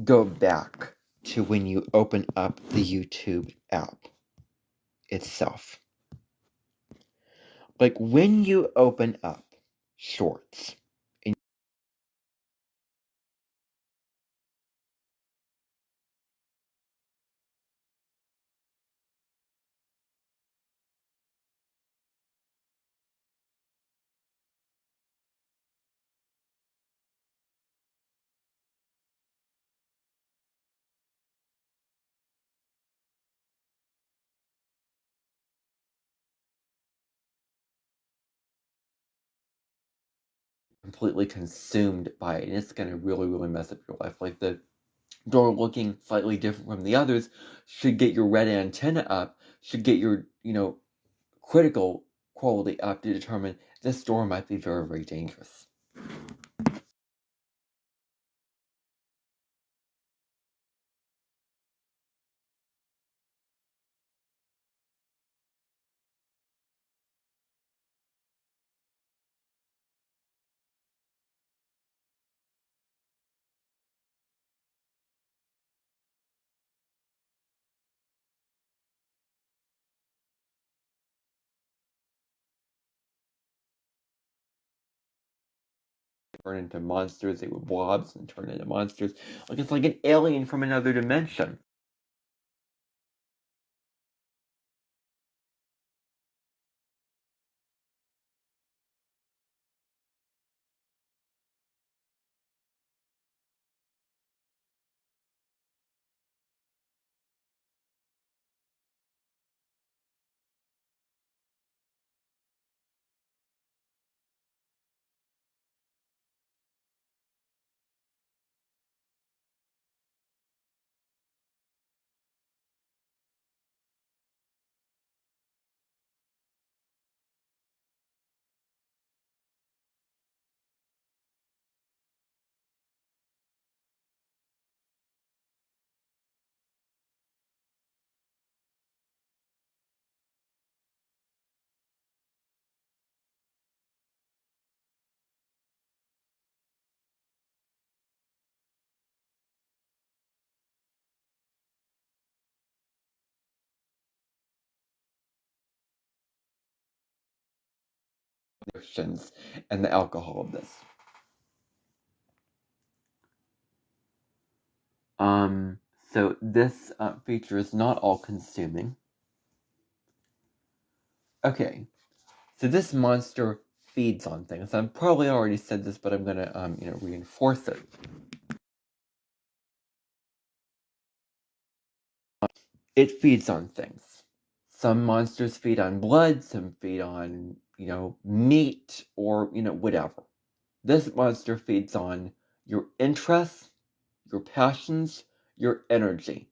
[SPEAKER 1] go back to when you open up the YouTube app itself. Like when you open up Shorts, completely consumed by it, and it's going to really, really mess up your life. Like the door looking slightly different from the others should get your red antenna up, should get your, critical quality up to determine this door might be very, very dangerous. Turn into monsters, they were blobs and turn into monsters. Like it's like an alien from another dimension. And the alcohol of this. So this feature is not all consuming. Okay, so this monster feeds on things. I've probably already said this, but I'm gonna reinforce it. It feeds on things. Some monsters feed on blood, some feed on, meat or, whatever. This monster feeds on your interests, your passions, your energy,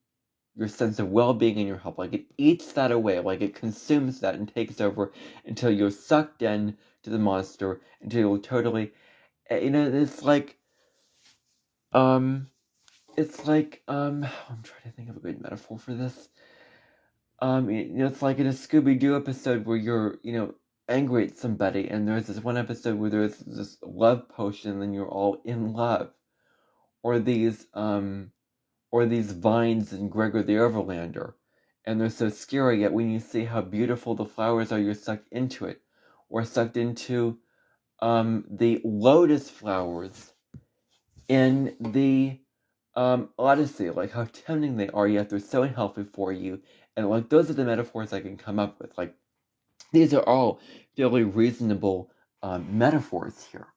[SPEAKER 1] your sense of well-being and your health. Like it eats that away, like it consumes that and takes over until you're sucked in to the monster, until you're totally, it's like, I'm trying to think of a good metaphor for this. It's like in a Scooby-Doo episode where you're, angry at somebody, and there's this one episode where there's this love potion and you're all in love. Or these vines in Gregor the Overlander, and they're so scary, yet when you see how beautiful the flowers are, you're sucked into it. Or sucked into the lotus flowers in the Odyssey, like how tempting they are, yet they're so unhealthy for you. And like those are the metaphors I can come up with. Like these are all fairly reasonable metaphors here.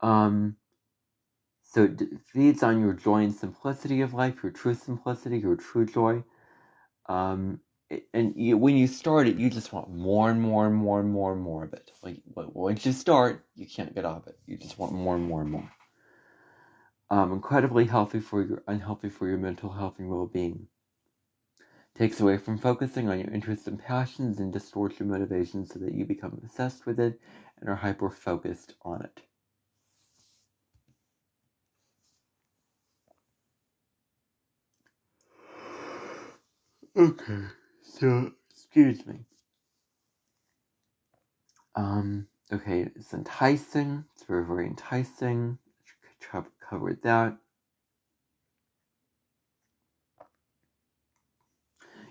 [SPEAKER 1] So it feeds on your joy and simplicity of life, your true simplicity, your true joy. When you start it, you just want more and more and more and more and more of it. Like once you start, you can't get off it. You just want more and more and more. Incredibly unhealthy for your mental health and well-being. Takes away from focusing on your interests and passions and distorts your motivation so that you become obsessed with it and are hyper-focused on it. Okay, so, excuse me. Okay, it's enticing. It's very, very enticing. Covered that.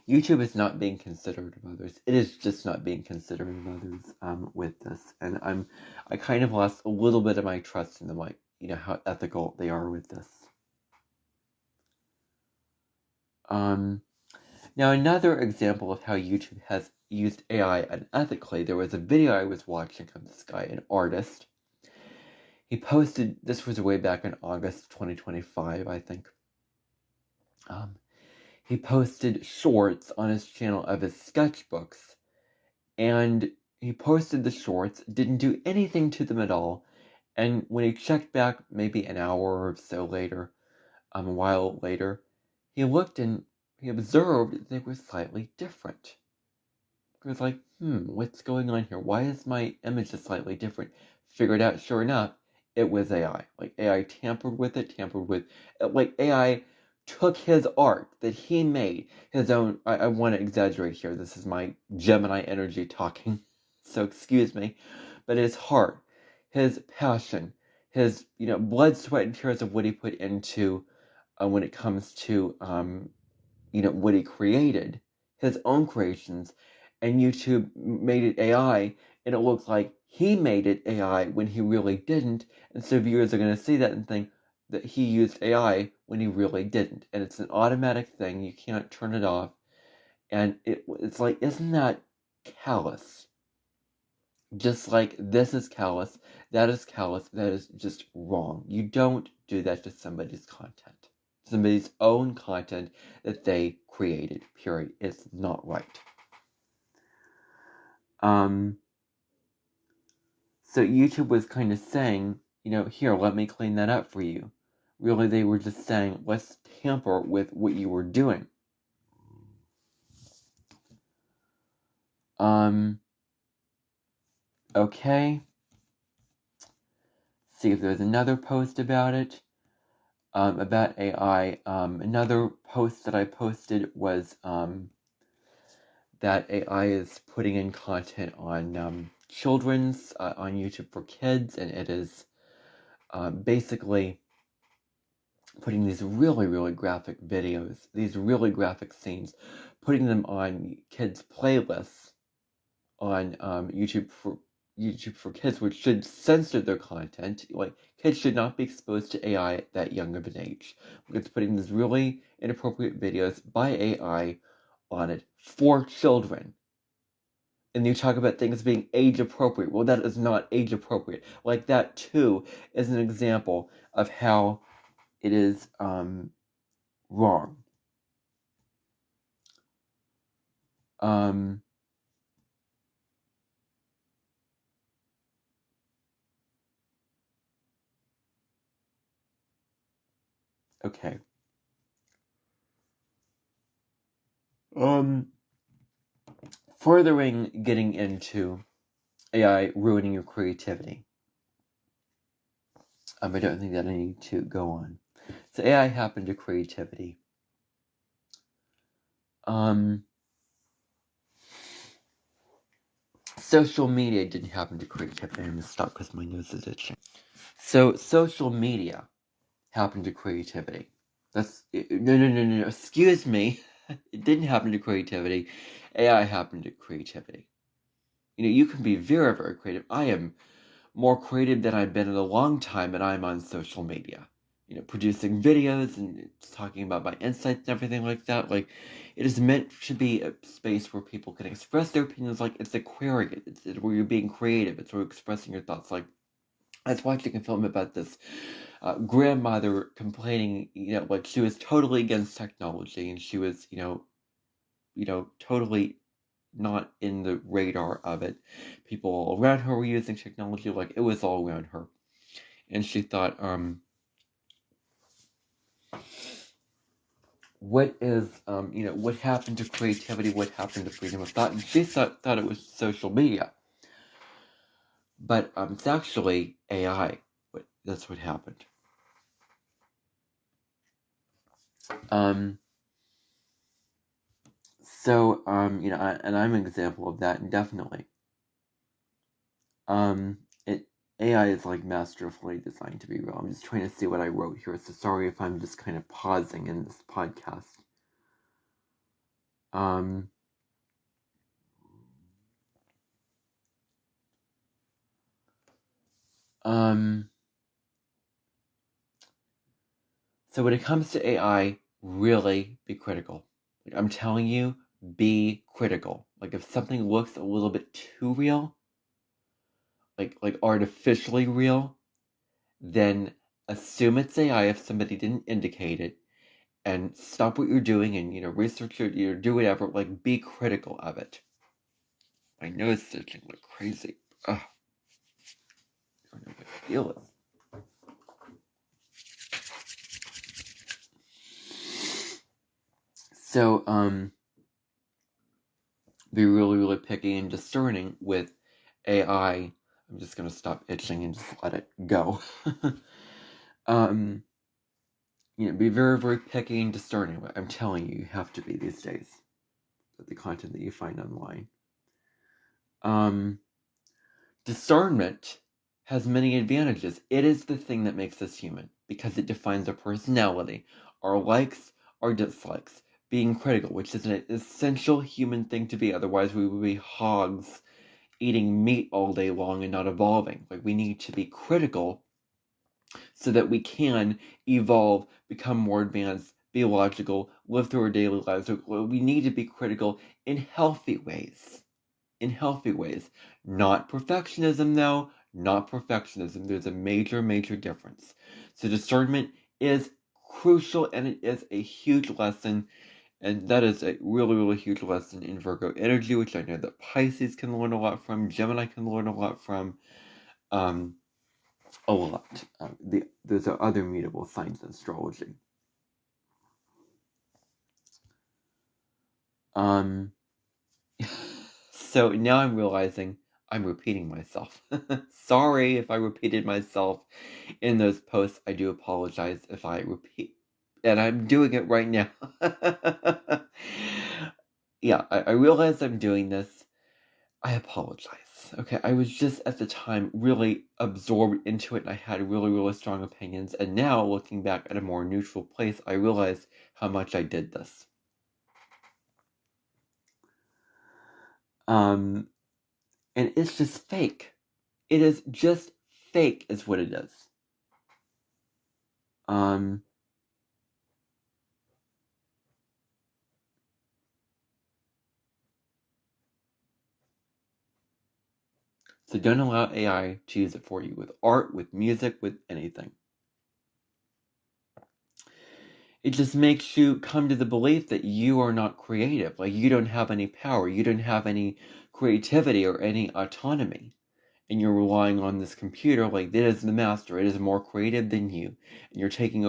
[SPEAKER 1] YouTube is not being considerate of others. It is just not being considerate of others with this, and I kind of lost a little bit of my trust in them, like how ethical they are with this. Now another example of how YouTube has used AI unethically. There was a video I was watching of this guy, an artist. He posted, this was way back in August 2025, I think. He posted shorts on his channel of his sketchbooks, and he posted the shorts, didn't do anything to them at all, and when he checked back maybe an hour or so later, a while later, he looked and he observed that they were slightly different. He was like, what's going on here? Why is my image slightly different? Figured out, sure enough, it was AI. Like, AI tampered with, like, AI took his art that he made, his own, I want to exaggerate here, this is my Gemini energy talking, so excuse me, but his heart, his passion, his, blood, sweat, and tears of what he put into, when it comes to, what he created, his own creations, and YouTube made it AI, and it looks like he made it AI when he really didn't, and so viewers are going to see that and think that he used AI when he really didn't, and it's an automatic thing, you can't turn it off, and it's like, isn't that callous? Just like this is callous, that is just wrong. You don't do that to somebody's content. Somebody's own content that they created, period. It's not right. So YouTube was kind of saying, here, let me clean that up for you. Really, they were just saying, let's tamper with what you were doing. Okay. See if there's another post about it. About AI. Another post that I posted was that AI is putting in content on children's, on YouTube for kids, and it is basically putting these really, really graphic videos, these really graphic scenes, putting them on kids' playlists on YouTube for kids, which should censor their content. Like, kids should not be exposed to AI at that young of an age. It's putting these really inappropriate videos by AI on it for children. And you talk about things being age appropriate. Well, that is not age appropriate. Like, that too is an example of how it is wrong. Okay. Furthering getting into AI ruining your creativity. I don't think that I need to go on. So AI happened to creativity. Social media didn't happen to creativity. I'm going to stop because my nose is itching. So social media happened to creativity. No. Excuse me. It didn't happen to creativity. AI happened to creativity. You can be very, very creative. I am more creative than I've been in a long time, and I'm on social media. Producing videos and talking about my insights and everything like that. Like, it is meant to be a space where people can express their opinions. Like, it's aquarium. It's where you're being creative. It's where you're expressing your thoughts. Like, I was watching a film about this grandmother complaining, like she was totally against technology, and she was, totally not in the radar of it. People around her were using technology, like it was all around her. And she thought, what is, what happened to creativity? What happened to freedom of thought? And she thought it was social media. But it's actually AI. That's what happened. So, and I'm an example of that, definitely. AI is like masterfully designed to be real. I'm just trying to see what I wrote here, so sorry if I'm just kind of pausing in this podcast. So when it comes to AI, really be critical. Like, I'm telling you, be critical. Like if something looks a little bit too real, like artificially real, then assume it's AI if somebody didn't indicate it, and stop what you're doing and research it, do whatever. Like be critical of it. My nose is itching like crazy. Ugh. I don't know if I feel it. So, be really, really picky and discerning with AI. I'm just gonna stop itching and just let it go. Be very, very picky and discerning. I'm telling you, you have to be these days with the content that you find online. Discernment has many advantages. It is the thing that makes us human because it defines our personality, our likes, our dislikes. Being critical, which is an essential human thing to be. Otherwise, we would be hogs eating meat all day long and not evolving. Like, we need to be critical so that we can evolve, become more advanced, be logical, live through our daily lives. So we need to be critical in healthy ways. In healthy ways. Not perfectionism, though. Not perfectionism. There's a major, major difference. So discernment is crucial, and it is a huge lesson. And that is a really, really huge lesson in Virgo energy, which I know that Pisces can learn a lot from, Gemini can learn a lot from, a lot. There's other mutable signs in astrology. So now I'm realizing I'm repeating myself. Sorry if I repeated myself in those posts. I do apologize if I repeat. And I'm doing it right now. Yeah, I realize I'm doing this. I apologize. Okay, I was just at the time really absorbed into it and I had really, really strong opinions. And now, looking back at a more neutral place, I realize how much I did this. And it's just fake. It is just fake, is what it is. So don't allow AI to use it for you with art, with music, with anything. It just makes you come to the belief that you are not creative. Like, you don't have any power. You don't have any creativity or any autonomy. And you're relying on this computer like it is the master. It is more creative than you. And you're taking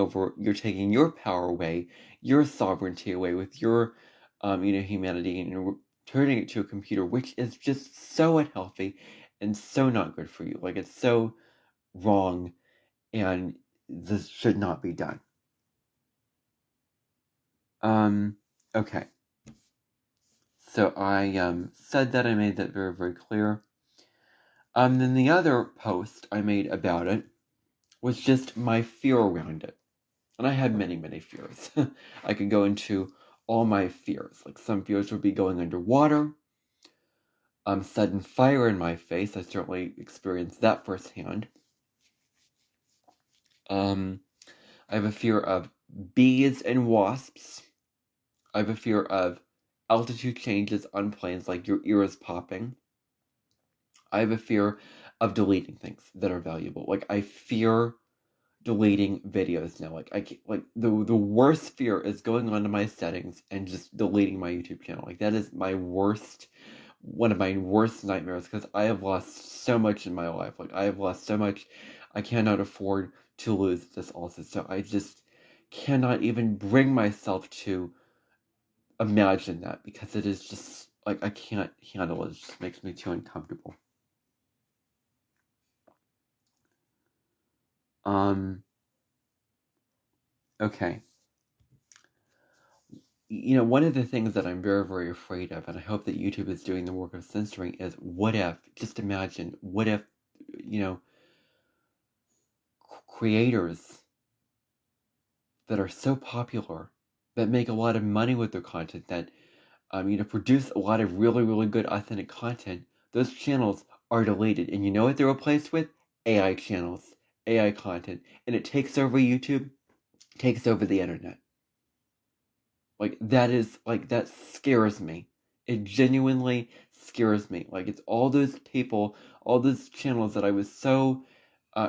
[SPEAKER 1] your power away, your sovereignty away with your, humanity, and you're turning it to a computer, which is just so unhealthy and so not good for you. Like, it's so wrong, and this should not be done. Okay. So I said that. I made that very, very clear. Then the other post I made about it was just my fear around it. And I had many, many fears. I could go into all my fears. Like, some fears would be going underwater, sudden fire in my face. I certainly experienced that firsthand. I have a fear of bees and wasps. I have a fear of altitude changes on planes, like your ears popping. I have a fear of deleting things that are valuable. Like, I fear deleting videos now. The worst fear is going onto my settings and just deleting my YouTube channel. Like, that is one of my worst nightmares, because I have lost so much in my life. Like, I have lost so much. I cannot afford to lose this also. So I just cannot even bring myself to imagine that, because it is just like, I can't handle it. It just makes me too uncomfortable. Okay. one of the things that I'm very, very afraid of, and I hope that YouTube is doing the work of censoring, is what if, just imagine, what if, creators that are so popular, that make a lot of money with their content, that, produce a lot of really, really good, authentic content, those channels are deleted. And you know what they're replaced with? AI channels, AI content. And it takes over YouTube, takes over the internet. That scares me. It genuinely scares me. It's all those people, all those channels that I was so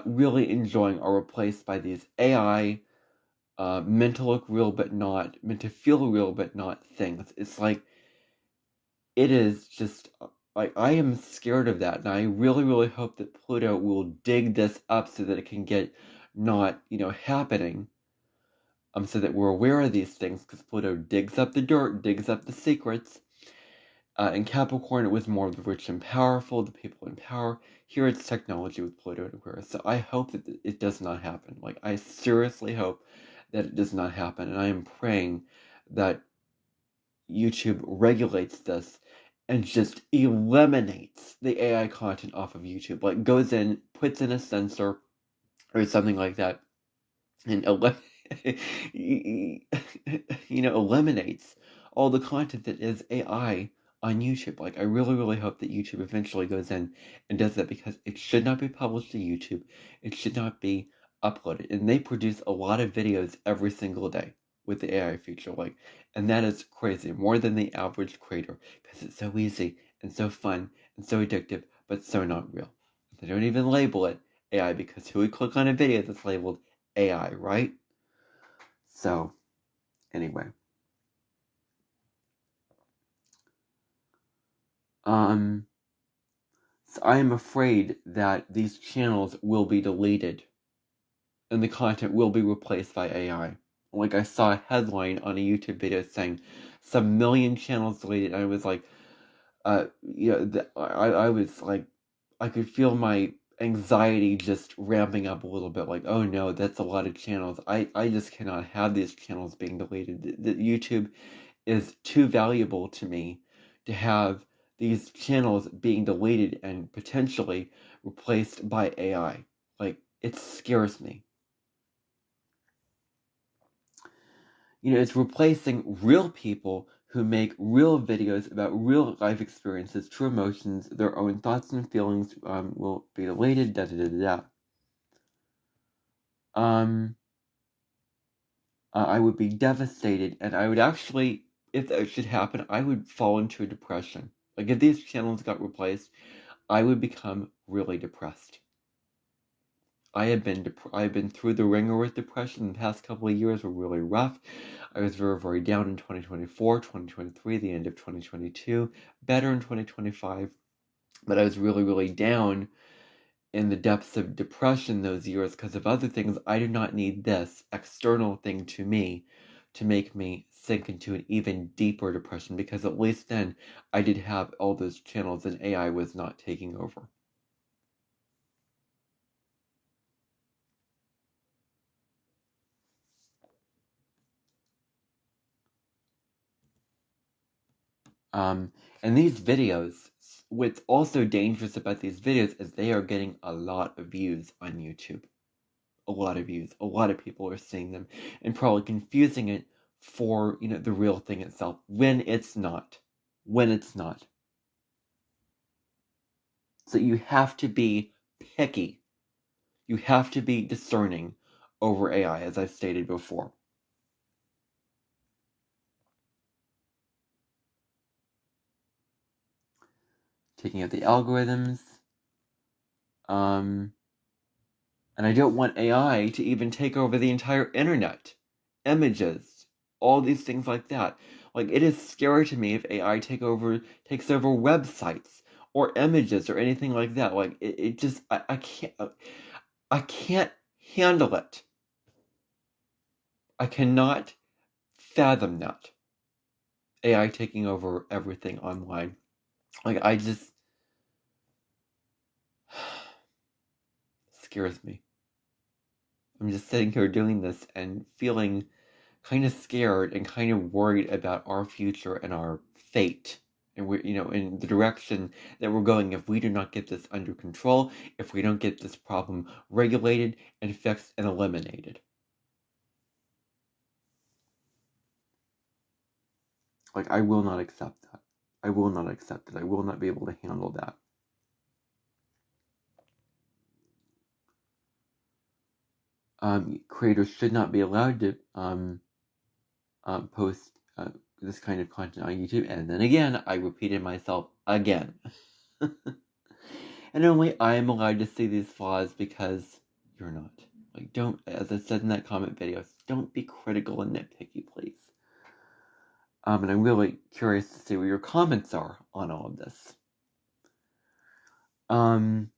[SPEAKER 1] really enjoying are replaced by these AI, meant to look real but not, meant to feel real but not things. It's it is just, I am scared of that. And I really, really hope that Pluto will dig this up so that it can get not, happening. So that we're aware of these things, because Pluto digs up the dirt, digs up the secrets. In Capricorn, it was more of the rich and powerful, the people in power. Here it's technology with Pluto and Aquarius. So I hope that it does not happen. I seriously hope that it does not happen. And I am praying that YouTube regulates this and just eliminates the AI content off of YouTube. Goes in, puts in a censor or something like that, and eliminates all the content that is AI on YouTube. I really, really hope that YouTube eventually goes in and does that, because it should not be published to YouTube. It should not be uploaded. And they produce a lot of videos every single day with the AI feature. And that is crazy, more than the average creator, because it's so easy and so fun and so addictive, but so not real. They don't even label it AI, because who would click on a video that's labeled AI, right? So, anyway. So I am afraid that these channels will be deleted and the content will be replaced by AI. I saw a headline on a YouTube video saying some million channels deleted, and I was I was I could feel my anxiety just ramping up a little bit. Oh no, that's a lot of channels. I just cannot have these channels being deleted. The YouTube is too valuable to me to have these channels being deleted and potentially replaced by AI. It scares me. It's replacing real people who make real videos about real life experiences, true emotions, their own thoughts and feelings will be deleted, da da da da. I would be devastated, and I would actually, if that should happen, I would fall into a depression. If these channels got replaced, I would become really depressed. I have been through the ringer with depression. The past couple of years were really rough. I was very, very down in 2024, 2023, the end of 2022, better in 2025, but I was really, really down in the depths of depression those years because of other things. I do not need this external thing to me to make me sink into an even deeper depression, because at least then I did have all those channels and AI was not taking over. And these videos, what's also dangerous about these videos is they are getting a lot of views on YouTube. A lot of views. A lot of people are seeing them and probably confusing it for, the real thing itself, when it's not. When it's not. So you have to be picky. You have to be discerning over AI, as I've stated before. Taking out the algorithms. And I don't want AI to even take over the entire internet. Images, all these things like that. It is scary to me if AI takes over websites or images or anything like that. It just, I can't handle it. I cannot fathom that. AI taking over everything online. I just scares me. I'm just sitting here doing this and feeling kind of scared and kind of worried about our future and our fate. And we're, in the direction that we're going if we do not get this under control, if we don't get this problem regulated and fixed and eliminated. Like, I will not accept that. I will not accept it. I will not be able to handle that. Creators should not be allowed to post this kind of content on YouTube. And then again, I repeated myself again. And only I am allowed to see these flaws because you're not. Like, don't, as I said in that comment video, don't be critical and nitpicky, please. And I'm really curious to see what your comments are on all of this. And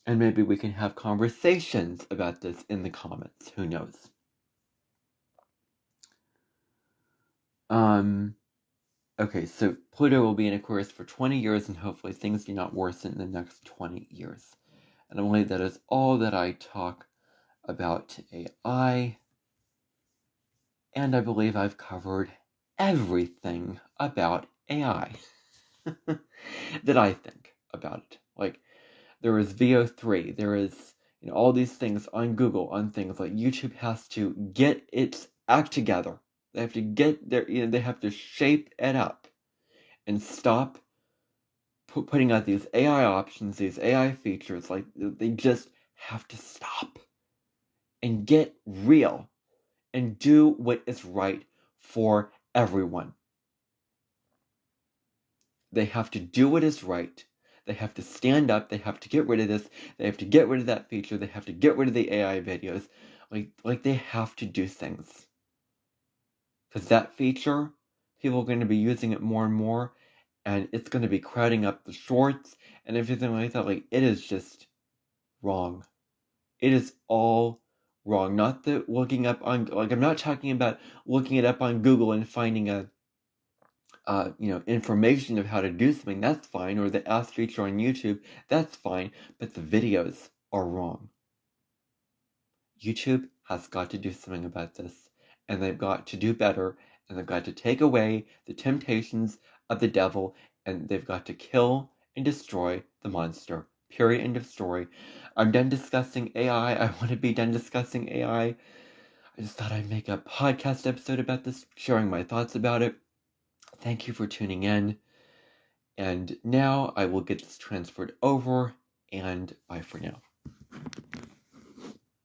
[SPEAKER 1] maybe we can have conversations about this in the comments. Who knows? Okay, so Pluto will be in Aquarius for 20 years, and hopefully things do not worsen in the next 20 years. And I believe that is all that I talk about AI. And I believe I've covered everything about AI that I think about it. Like, there is VO3, there is all these things on Google, on things like YouTube has to get its act together. They have to get their, they have to shape it up and stop putting out these AI options, these AI features. Like, they just have to stop and get real and do what is right for everyone. They have to do what is right. They have to stand up. They have to get rid of this. They have to get rid of that feature. They have to get rid of the AI videos. Like they have to do things. Because that feature, people are going to be using it more and more, and it's going to be crowding up the shorts and everything like that. Like, it is just wrong. It is all wrong. Not that looking up on, like, I'm not talking about looking it up on Google and finding a information of how to do something. That's fine. Or the ask feature on YouTube, that's fine. But the videos are wrong. YouTube has got to do something about this, and they've got to do better, and they've got to take away the temptations of the devil, and they've got to kill and destroy the monster. Period. End of story. I'm done discussing AI. I want to be done discussing AI. I just thought I'd make a podcast episode about this, sharing my thoughts about it. Thank you for tuning in. And now I will get this transferred over, and bye for now.